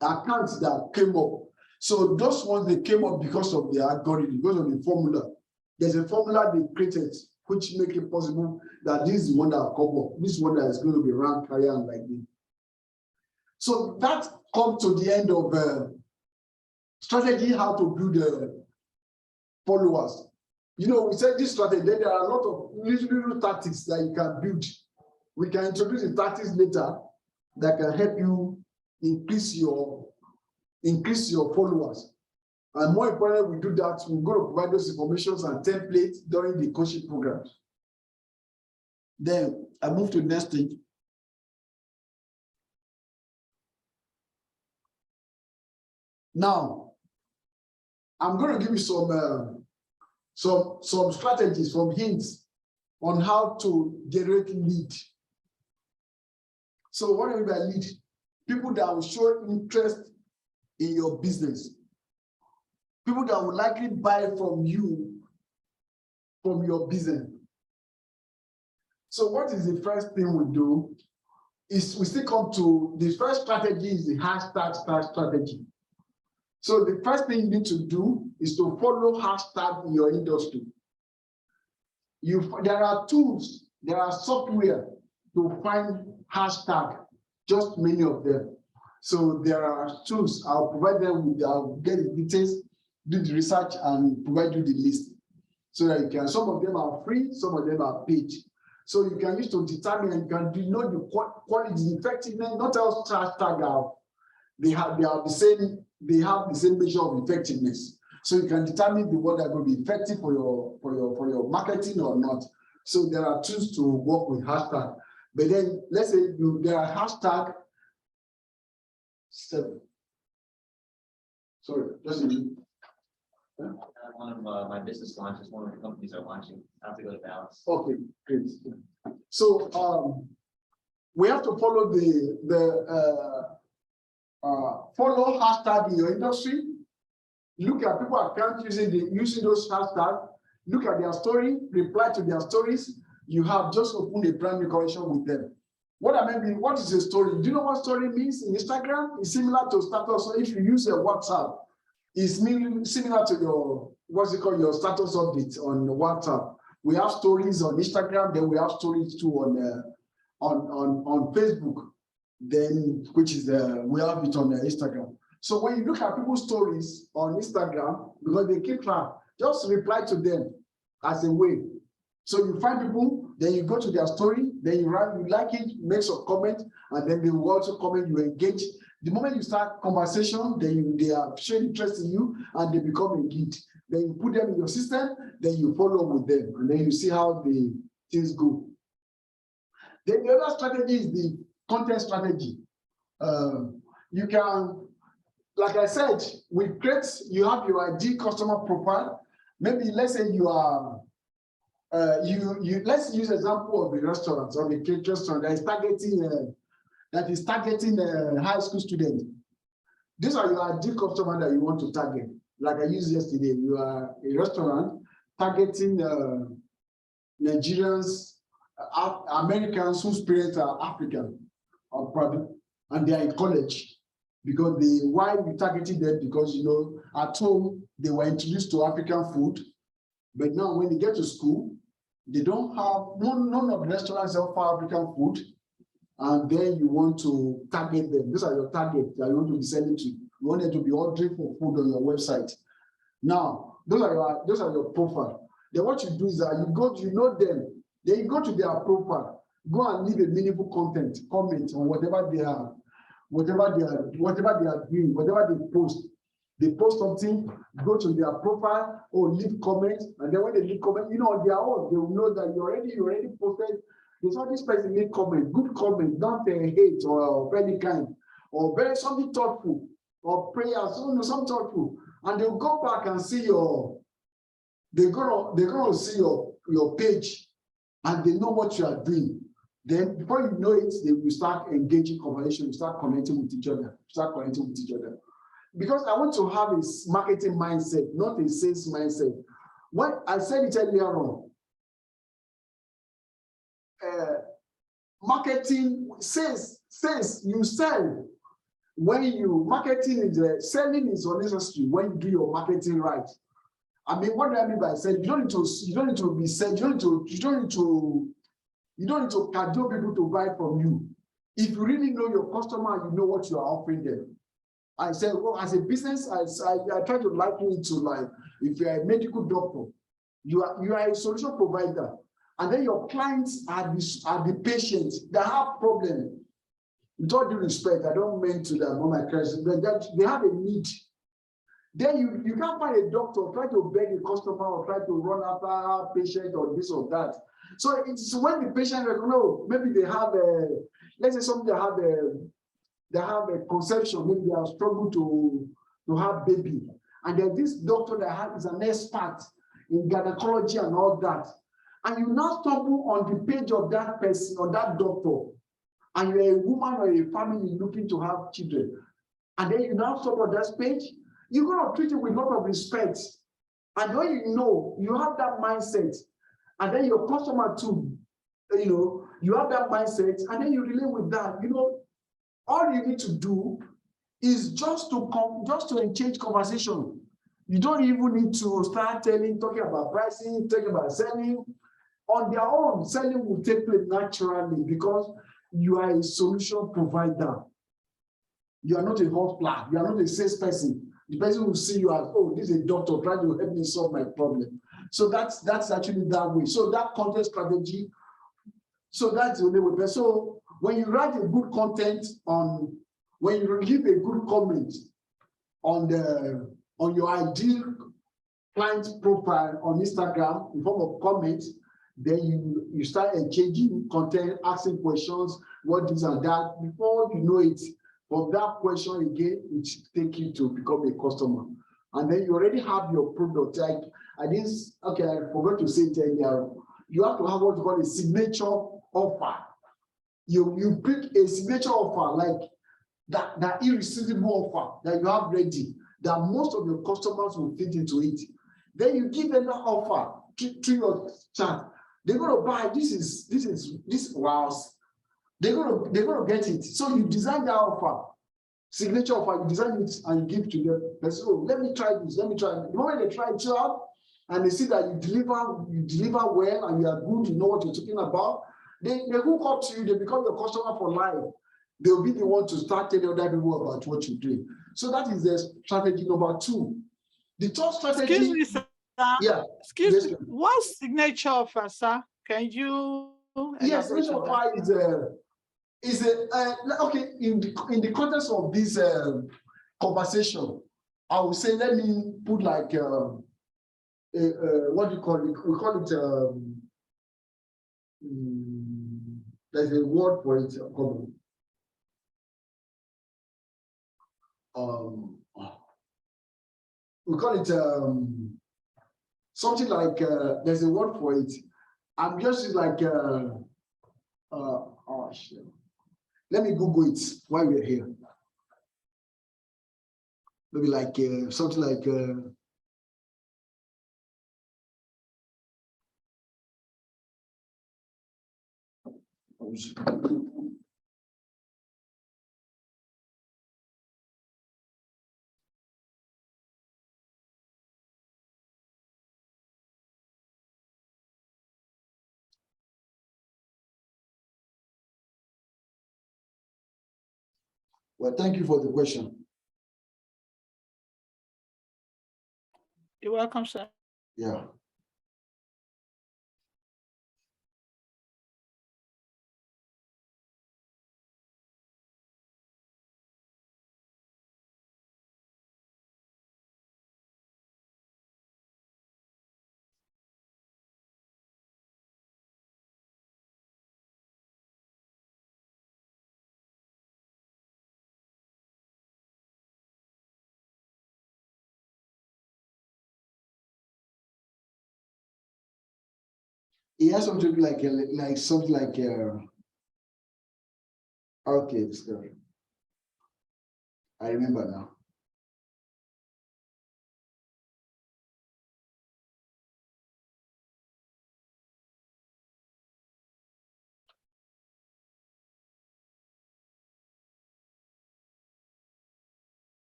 Speaker 1: accounts that came up. So those ones, they came up because of the algorithm, because of the formula. There's a formula they created which make it possible that this is one that will come up, this one that is going to be ranked higher and like this. So that comes to the end of strategy, how to build followers. You know, we said this strategy, then there are a lot of little tactics that you can build. We can introduce the tactics later that can help you increase your followers. And more importantly, we do that, we're going to provide those informations and templates during the coaching programs. Then I move to the next stage. Now, I'm going to give you some strategies, some hints on how to generate lead. So what do I mean by lead? People that will show interest in your business. People that will likely buy from you, from your business. So what is the first thing we do? Is we still come to the first strategy is the hashtag strategy. So the first thing you need to do is to follow hashtag in your industry. There are tools, there are software to find hashtag, just many of them. So there are tools, I'll provide them with, I'll get the details, do the research and provide you the list. So that you can, some of them are free, some of them are paid. So you can use to determine and you can know the quality, the effectiveness, not all hashtag they have the same measure of effectiveness. So you can determine the one that will be effective for your marketing or not. So there are tools to work with hashtag. But then let's say there are hashtag 7. Sorry, just a minute.
Speaker 4: One of my business launches, one of the companies are launching. I have to go to Dallas.
Speaker 1: Okay, great. So we have to follow follow hashtag in your industry. Look at people account using those hashtags. Look at their story, reply to their stories. You have just opened a brand new connection with them. What is a story? Do you know what story means in Instagram? It's similar to status. So if you use a WhatsApp, it's similar to what's it called, your status updates on WhatsApp. We have stories on Instagram, then we have stories too on Facebook, then which is we have it on Instagram. So when you look at people's stories on Instagram, because they keep track, just reply to them as a way. So you find people, then you go to their story, then you write, you like it, make some comment, and then they will also comment, you engage. The moment you start conversation, then they are showing interest in you and they become engaged. Then you put them in your system, then you follow with them, and then you see how the things go. Then the other strategy is the content strategy. You can, like I said, you have your ideal customer profile. Maybe let's say you are, let's use example of the restaurant or the cake restaurant that is targeting high school students. These are your ideal customer that you want to target. Like I used yesterday, you are a restaurant targeting Nigerians, Americans whose parents are African or private, and they are in college. Because why we targeted them? Because at home they were introduced to African food, but now when they get to school, they don't have none of the restaurants offer African food, and then you want to target them. These are your targets that you want to be selling to. You want them to be ordering for food on your website. Now, those are your profile. Then what you do is that you know them. Then you go to their profile, go and leave a meaningful comment on whatever they are doing, whatever they post. They post something, go to their profile or leave comments, and then when they leave comment, on their own, they will know that you already posted. There's all this person leave comment, good comment, not hate or very kind, or very something thoughtful, or prayers, something thoughtful, and they'll go back and see they're gonna see your page, and they know what you are doing. Then before you know it, they will start engaging conversation, will start connecting with each other, Because I want to have a marketing mindset, not a sales mindset. When I said it earlier on, marketing sales, you sell. Selling is unnecessary when you do your marketing right. I mean, what do I mean by selling? You don't need to be selling. You don't need to cajole people to buy from you. If you really know your customer, you know what you are offering them. I said, well, as a business, I try to liken it to, like, if you are a medical doctor, you are a solution provider, and then your clients are the patients that have problems. With all due respect, I don't mean to them on my clients, but they have a need. Then you can't find a doctor, try to beg a customer or try to run after a patient or this or that. So it's when the patient, maybe they have let's say something they have a conception, maybe they have struggled to have baby. And then this doctor is an expert in gynecology and all that. And you now stumble on the page of that person or that doctor, and you're a woman or a family looking to have children. And then you now stumble on that page, you're going to treat it with a lot of respect. And when you have that mindset, and then your customer too, you have that mindset, and then you relate with that. All you need to do is just to exchange conversation. You don't even need to start talking about pricing, talking about selling. On their own, selling will take place naturally because you are a solution provider. You are not a hustler. You are not a salesperson. The person will see you as, oh, this is a doctor trying to help me solve my problem. So that's actually that way. So that content strategy, so that's the only way. So when you write a good content when you give a good comment on your ideal client profile on Instagram in form of comments, then you start exchanging content, asking questions, what this and that. Before you know it, from that question again, it take you to become a customer. And then you already have your product. Like I forgot to say it earlier. You have to have what you call a signature offer. You pick a signature offer, like that irresistible offer that you have ready, that most of your customers will fit into it. Then you give them that offer to your chat. They're gonna buy. This was. They're gonna get it. So you design that offer, signature offer. You design it and you give to them. They say, "Oh, let me try this. Let me try it." The moment they try it out, and they see that you deliver well and you are good, you know what you're talking about, they hook up to you, they become your customer for life. They'll be the one to start telling other people about what you're doing. So that is the strategy number 2. The third strategy.
Speaker 3: Excuse me, sir.
Speaker 1: Yeah.
Speaker 3: Excuse me. What's signature offer, sir? Can you?
Speaker 1: Yes, signature offer is okay. In the context of this conversation, I would say let me put like what do you call it? We call it there's a word for it. We call it something like there's a word for it. I'm just like oh shit. Let me Google it while we're here. Maybe like something like well, thank you for the question.
Speaker 3: You're welcome, sir.
Speaker 1: Yeah. It has something like something like okay, discovery. I remember now.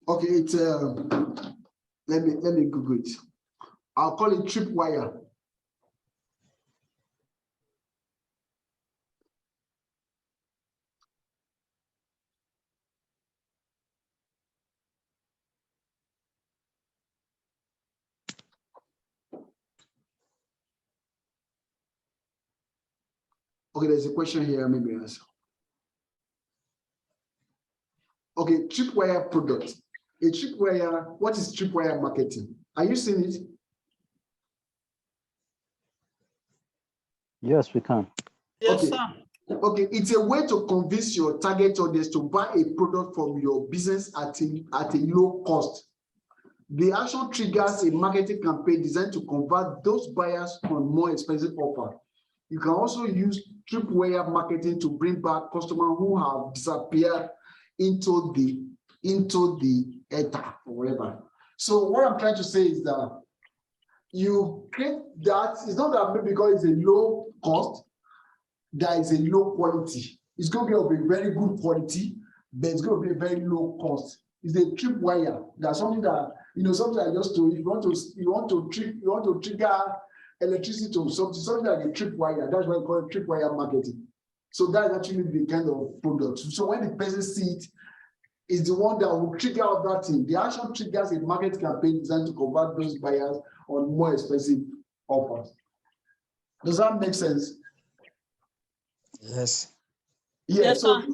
Speaker 1: Okay, it's let me Google it. I'll call it Tripwire. Okay, there's a question here, maybe answer. Okay, Tripwire product. A Tripwire, what is Tripwire marketing? Are you seeing it?
Speaker 2: Yes, we can.
Speaker 3: Yes,
Speaker 1: okay.
Speaker 3: sir.
Speaker 1: Okay, it's a way to convince your target audience to buy a product from your business at a low cost. The action triggers a marketing campaign designed to convert those buyers on more expensive offer. You can also use Tripwire marketing to bring back customers who have disappeared into the ether or whatever. So what I'm trying to say is that you create that. It's not that maybe because it's a low cost, that is a low quality. It's going to be of a very good quality, but it's going to be a very low cost. It's a Tripwire. That's something that, you know, something I just told you. You want to trigger electricity to something like a Tripwire. That's why I call it Tripwire marketing. So that's actually the kind of product. So when the person sees it, is the one that will trigger out that thing. The action triggers a market campaign designed to convert those buyers on more expensive offers. Does that make sense?
Speaker 5: Yes.
Speaker 1: Yeah.
Speaker 3: Yes,
Speaker 1: so
Speaker 3: sir.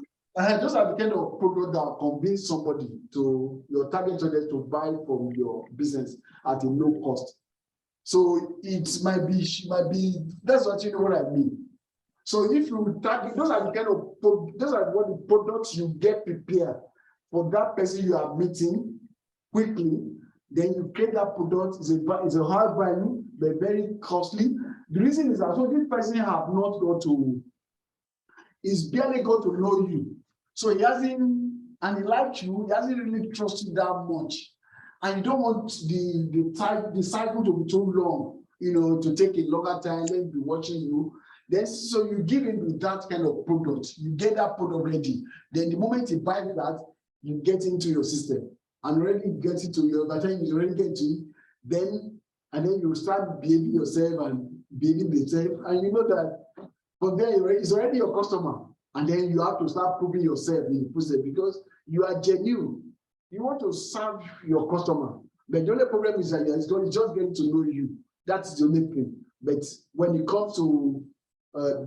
Speaker 1: those are the kind of product that convince somebody to your target audience to buy from your business at a low cost. So it might be that's what you know what I mean. So if you target, those are what the products you get prepared for that person you are meeting quickly, then you create that product. It's a high value, but very costly. The reason is that so this person have not got to, is barely got to know you. So he hasn't, and he likes you, he hasn't really trusted you that much. And you don't want the cycle to be too long, to take a longer time, then be watching you. Then so you give him with that kind of product, you get that product ready. Then the moment he buys that, you get into your system and already get into your, by the time you already get to it, then you start behaving yourself and behaving yourself, and you know that from there it's already your customer, and then you have to start proving yourself in the process because you are genuine. You want to serve your customer, but the only problem is that it's just getting to know you. That's the only thing. But when it comes to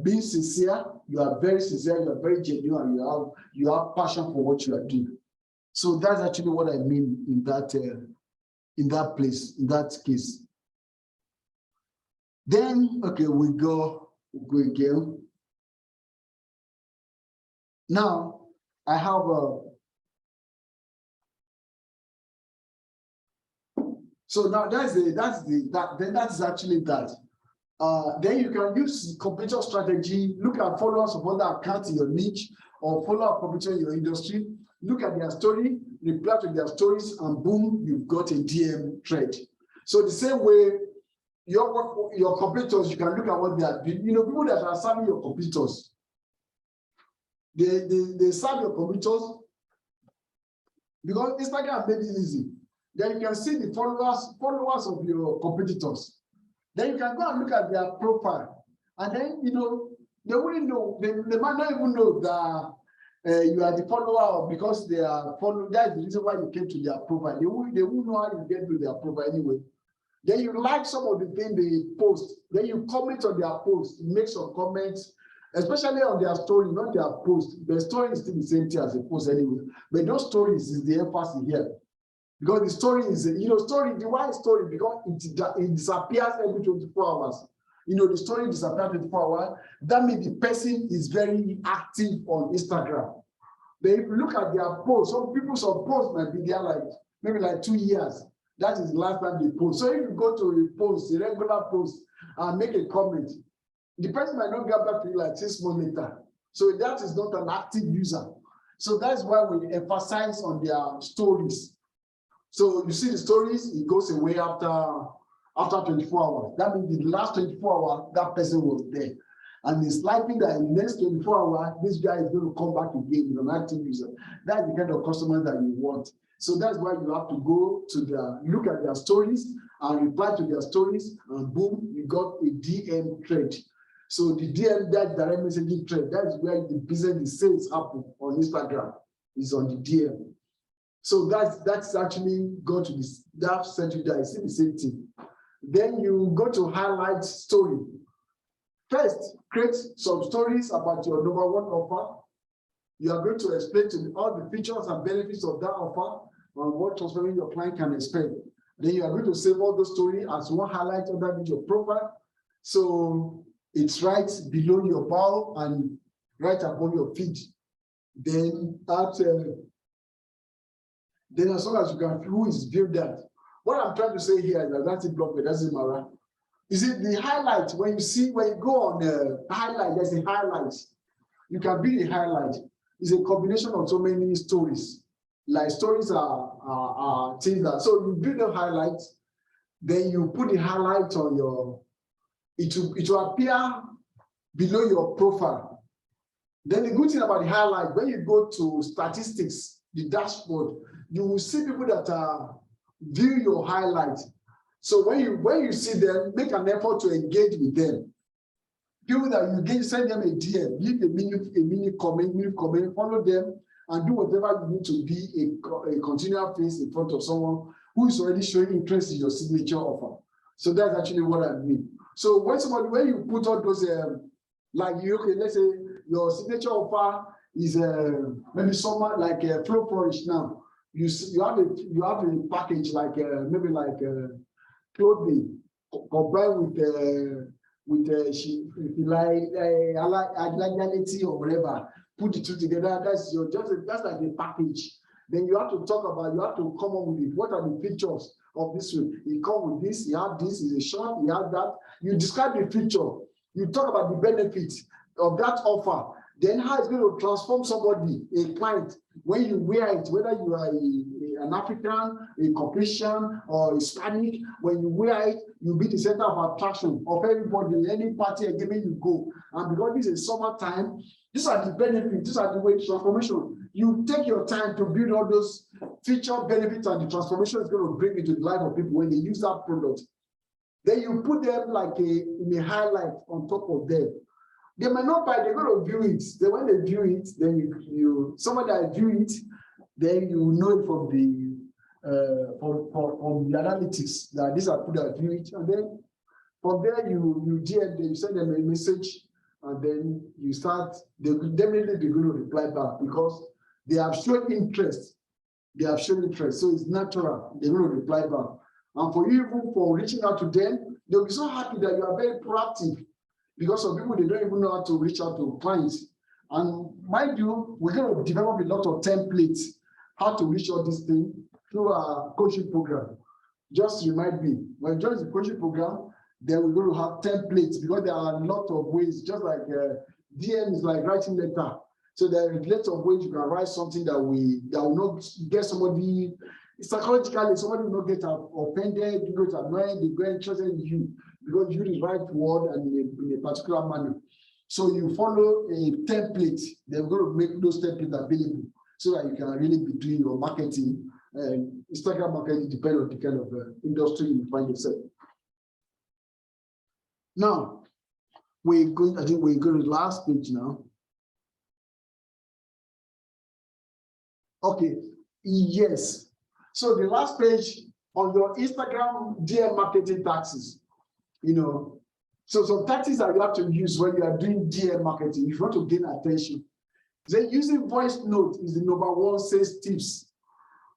Speaker 1: being sincere, you are very sincere, you are very genuine, and you have passion for what you are doing. So that's actually what I mean in that place, in that case. Then, okay, we go again. Now, I have so now that is actually that. Then you can use competitor strategy, look at followers of other accounts in your niche or follow-up competitor in your industry, look at their story, reply to their stories, and boom, you've got a DM thread. So the same way, your competitors, you can look at what they are doing. People that are serving your competitors, they serve your competitors because Instagram made it easy. Then you can see the followers of your competitors. Then you can go and look at their profile, and then they wouldn't know. They might not even know that you are the follower because they are following. That's the reason why you came to their profile. They won't know how you get to their profile anyway. Then you like some of the things they post. Then you comment on their post. You make some comments, especially on their story, not their post. The story is still the same thing as a post anyway. But those stories is the emphasis here. Because the story is, the why story, because it disappears every 24 hours. The story disappears 24 hours. That means the person is very active on Instagram. But if you look at their posts, some posts might be there maybe 2 years. That is the last time they post. So if you go to a post, a regular post, and make a comment, the person might not get back to you 6 months later. So that is not an active user. So that's why we emphasize on their stories. So you see the stories, it goes away after 24 hours. That means the last 24 hours, that person was there. And it's likely that in the next 24 hours, this guy is going to come back again with an active user. That's the kind of customers that you want. So that's why you have to go to look at their stories and reply to their stories, and boom, you got a DM thread. So the DM, that direct messaging thread, that's where the business, the sales happen on Instagram, is on the DM. So that's actually go to this, that sent you there, see the same thing. Then you go to highlight story. First, create some stories about your number one offer. You are going to explain to all the features and benefits of that offer and what transferring your client can expect. Then you are going to save all those stories as one highlight under your profile. So it's right below your bio and right above your feed. Then then as long as you can, who is build that? What I'm trying to say here is that that's a block, but doesn't matter. Is it the highlight? When you go on the highlight, there's a highlight. You can build a highlight. It's a combination of so many stories. Like stories are things that, so you build a highlight, then you put the highlight on your, it will appear below your profile. Then the good thing about the highlight, when you go to statistics, the dashboard, you will see people that view your highlight. So when you see them, make an effort to engage with them. People that you engage, send them a DM, leave a mini comment, follow them, and do whatever you need to be a continual face in front of someone who is already showing interest in your signature offer. So that's actually what I mean. So when you put all those, let's say your signature offer is maybe someone like Flow Flourish now. You have a package maybe clothing combined with or whatever. Put the two together. That's like a package. Then you have to talk about, you have to come up with it. What are the features of this one? He come with this, he have this, is a short, he has that. You describe the feature, you talk about the benefits of that offer. Then how it's going to transform somebody, a client, when you wear it, whether you are an African, a Caucasian, or Hispanic, when you wear it, you'll be the center of attraction of everybody, any party again you go. And because this is summertime, these are the benefits, these are the way transformation. You take your time to build all those feature benefits and the transformation is going to bring into the life of people when they use that product. Then you put them like in a highlight on top of them. They might not buy, they're going to view it. Then when they view it, then somebody that view it, then you know it from the analytics that these are people that view it. And then from there, you DM them, you send them a message, and then you start, definitely they're going to reply back because they have shown interest. They have shown interest. So it's natural, they're going to reply back. And for you, even for reaching out to them, they'll be so happy that you are very proactive. Because some people, they don't even know how to reach out to clients. And mind you, we're going to develop a lot of templates, how to reach out this thing through our coaching program. Just remind me, when you join the coaching program, then we're going to have templates because there are a lot of ways, just like DM is like writing letter. So there are a lot of ways you can write something that will not get somebody, psychologically, somebody will not get offended, you get annoyed, they get interested in you. Because you use the right word and in a particular manner. So you follow a template, they're going to make those templates available so that you can really be doing your marketing. Instagram marketing depends on the kind of industry you find yourself. Now, I think we're going to the last page now. Okay, yes. So the last page on your Instagram DM marketing taxes. So some tactics that you have to use when you are doing DM marketing, if you want to gain attention. Then using voice note is the number one sales tips.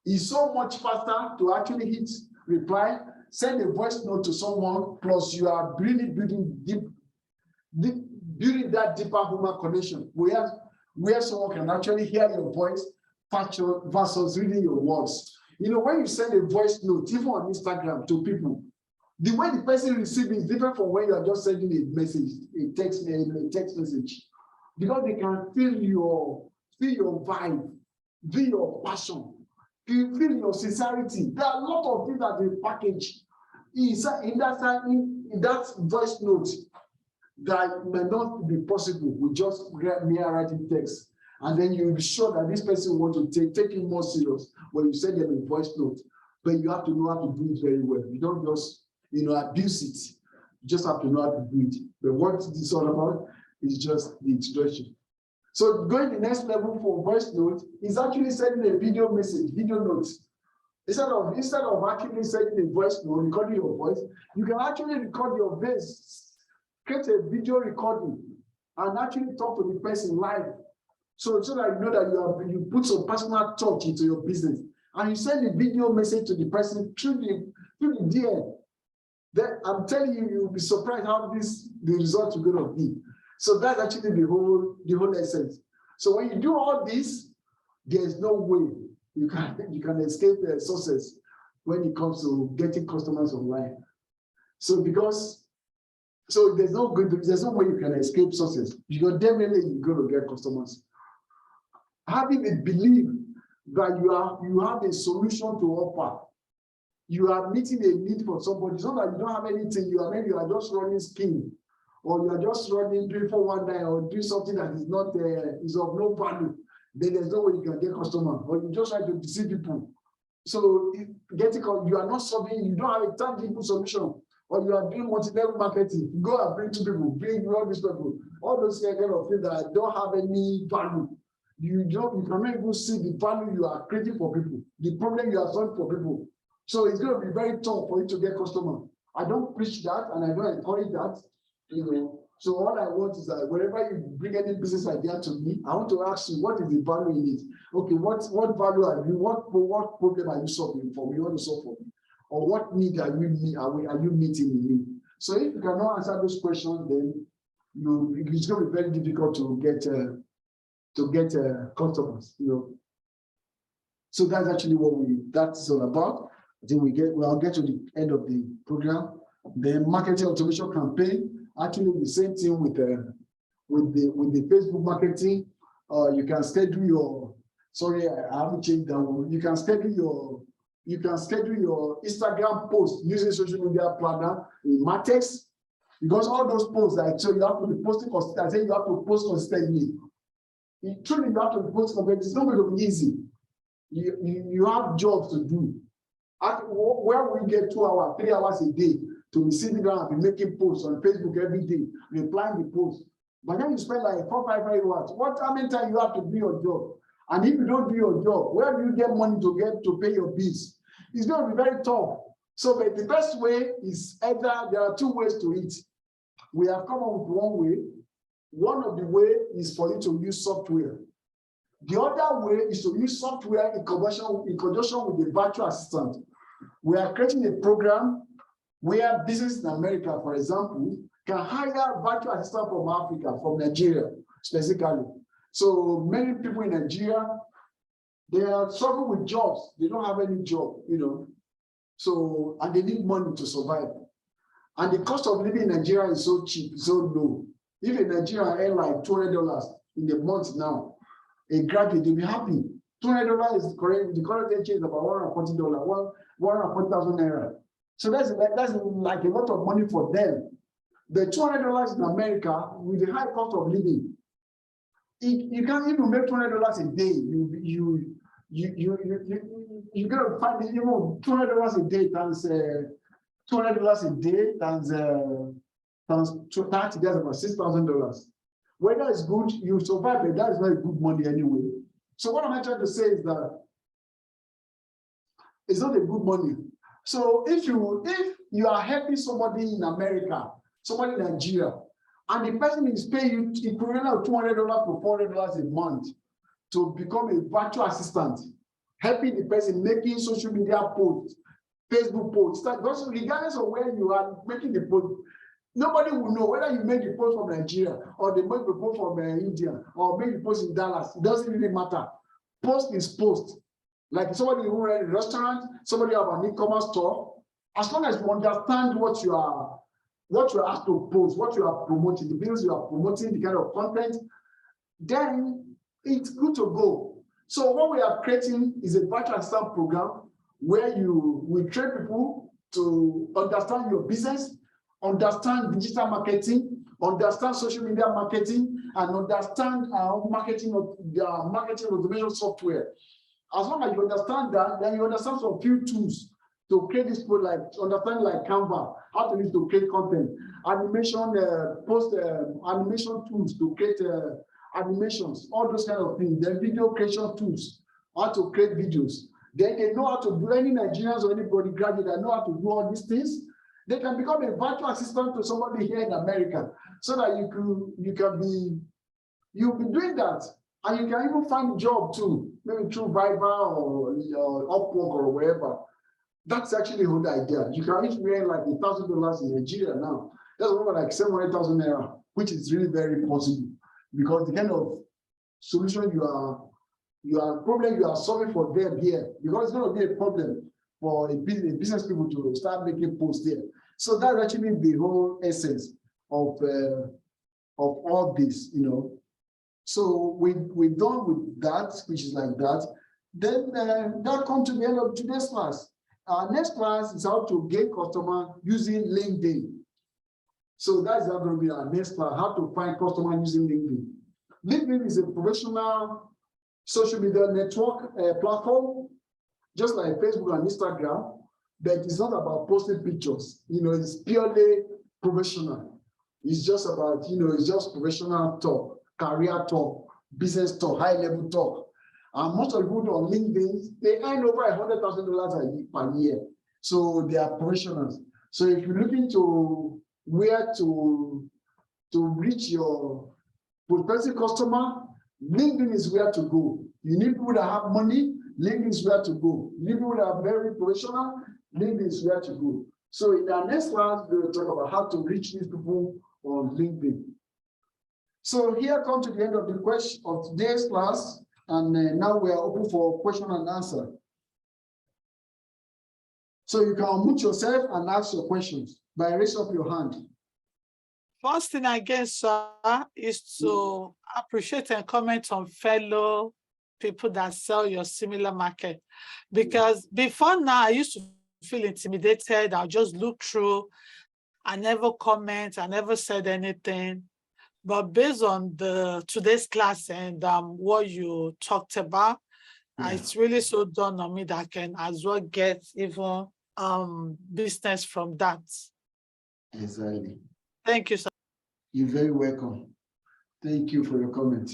Speaker 1: It's so much faster to actually hit reply, send a voice note to someone, plus you are really building that deeper human connection where someone can actually hear your voice versus reading your words. When you send a voice note, even on Instagram to people, the way the person receives is different from when you are just sending a message, a text message, because they can feel your vibe, feel your passion, feel your sincerity. There are a lot of things that they package in that voice note that may not be possible with just mere writing text. And then you'll be sure that this person wants to take it more serious when you send them a voice note. But you have to know how to do it very well. You don't just abuse it. You just have to know how to do it. But what this is all about is just the introduction. So going to the next level for voice note is actually sending a video message, video notes. Instead of actually sending a voice note, recording your voice, you can actually record your voice, create a video recording, and actually talk to the person live. So that you know that you put some personal touch into your business, and you send the video message to the person through the DM. Then I'm telling you, you'll be surprised how the results are going to be. So that's actually the whole essence. So when you do all this, there's no way you can escape success when it comes to getting customers online. So there's no way you can escape success. You're definitely going to get customers. Having a belief that you have a solution to offer. You are meeting a need for somebody. It's not that you don't have anything. You are just running scheme, or you are just running 3419, or do something that is not is of no value. Then there's no way you can get customer, or you just try to deceive people. So you are not solving. You don't have a tangible solution, or you are doing multi-level marketing. You go and bring two people, bring all these people, all those kind of things that don't have any value. You cannot even see the value you are creating for people, the problem you are solving for people. So it's going to be very tough for you to get customer. I don't preach that, and I don't encourage that. So all I want is that whenever you bring any business idea to me, I want to ask you, what is the value in it? Okay, what value are you? What problem are you solving for me? You want to solve for me, or what need are you meeting in me? So if you cannot answer those questions, then it's going to be very difficult to get customers. So that's actually what that's all about. I think we'll get to the end of the program. The marketing automation campaign, actually the same thing with the Facebook marketing. You can schedule your, sorry, I haven't changed that one. You can schedule your Instagram post using social media planner in Matex, because all those posts I tell you have to be posting consistently. I say you have to post consistently. Truly, you have to be posting consistently. It's not going to be easy. You have jobs to do. Where we get 2 hours, 3 hours a day to be sitting down and be making posts on Facebook every day, replying the posts. But then you spend like 4, 5 hours. How many times you have to do your job? And if you don't do your job, where do you get money to pay your bills? It's going to be very tough. So but the best way is either, there are 2 ways to it. We have come up with one way. One of the way is for you to use software. The other way is to use software in conjunction with the virtual assistant. We are creating a program where business in America, for example, can hire virtual assistant from Africa, from Nigeria, specifically. So many people in Nigeria, they are struggling with jobs. They don't have any job, So, and they need money to survive. And the cost of living in Nigeria is so cheap, so low. If a Nigerian earn like $200 in a month now, a graduate, they'll be happy. $200 is correct. The current exchange is about $140, 140,000 naira. So that's like a lot of money for them. The $200 in America with the high cost of living, you can't even make $200 a day. You gotta find it, $200 a day times $200 a day times 30, that's about $6,000. Whether it's good, you survive, but that is not good money anyway. So what I'm trying to say is that it's not a good money. So if you are helping somebody in America, somebody in Nigeria, and the person is paying you equivalent of $200 to $400 a month to become a virtual assistant, helping the person making social media posts, Facebook posts, because regardless of where you are making the post, nobody will know whether you made the post from Nigeria or they made the post from India or made the post in Dallas. It doesn't really matter. Post is post. Like somebody who runs a restaurant, somebody who have an e-commerce store, as long as you understand what you are asked to post, what you are promoting, the business you are promoting, the kind of content, then it's good to go. So what we are creating is a virtual assistant program where we train people to understand your business, understand digital marketing, understand social media marketing, and understand marketing automation software. As long as you understand that, then you understand some few tools to create this product, understand like Canva, how to use to create content, animation, animation tools to create animations, all those kind of things. Then video creation tools, how to create videos. Then they know how to do, any Nigerians or anybody graduate that know how to do all these things. They can become a virtual assistant to somebody here in America, so that you'll be doing that, and you can even find a job too, maybe through Fiverr or Upwork or wherever. That's actually a good idea. You can even earn like $1,000 in Nigeria now. That's over like 700,000 naira, which is really very possible, because the kind of solution you are solving for them here, because it's going to be a problem for a business people to start making posts there. So that's actually the whole essence of all this, So we're done with that, which is like that. Then that comes to the end of today's class. Our next class is how to gain customer using LinkedIn. So that's going to be our next class, how to find customer using LinkedIn. LinkedIn is a professional social media network platform, just like Facebook and Instagram, but it's not about posting pictures. It's purely professional. It's just about, it's just professional talk, career talk, business talk, high-level talk. And most of the people on LinkedIn, they earn over $100,000 per year. So they are professionals. So if you're looking to where to reach your prospective customer, LinkedIn is where to go. You need people that have money, LinkedIn is where to go. You need people that are very professional, LinkedIn is where to go. So in our next class, we will talk about how to reach these people on LinkedIn. So here comes to the end of the question of today's class. And now we are open for question and answer. So you can unmute yourself and ask your questions by raise up your hand.
Speaker 3: First thing I guess, sir, is to appreciate and comment on fellow people that sell your similar market. Because before now, I used to feel intimidated. I'll just look through. I never comment. I never said anything. But based on today's class and what you talked about, it's really so done on me that I can as well get even business from that.
Speaker 1: Exactly.
Speaker 3: Thank you, sir.
Speaker 1: You're very welcome. Thank you for your comment.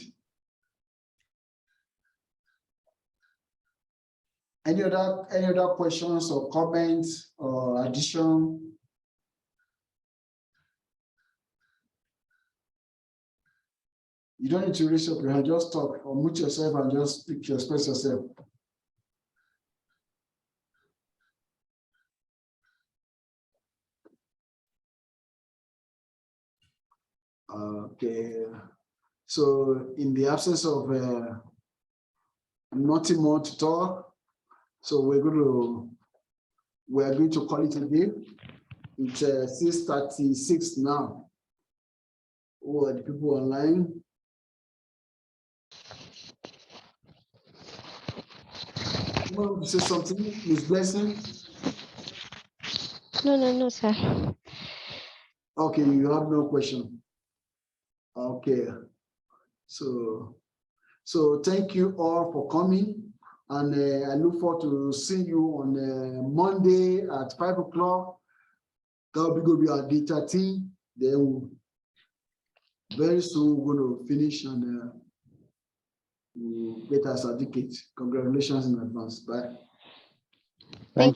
Speaker 1: Any other questions or comments or addition? You don't need to raise up your hand, just talk or mute yourself and just speak, express yourself. Okay, so in the absence of nothing more to talk, so we are going to call it a day. It's 6:36 now. Who are the people online? You want to say something, Ms. Blessing?
Speaker 5: No, sir.
Speaker 1: Okay, you have no question. Okay, so thank you all for coming, and I look forward to seeing you on Monday at 5 o'clock. That will be going to be our day 13. Then very soon we're going to finish and we'll get our certificate. Congratulations in advance. Bye.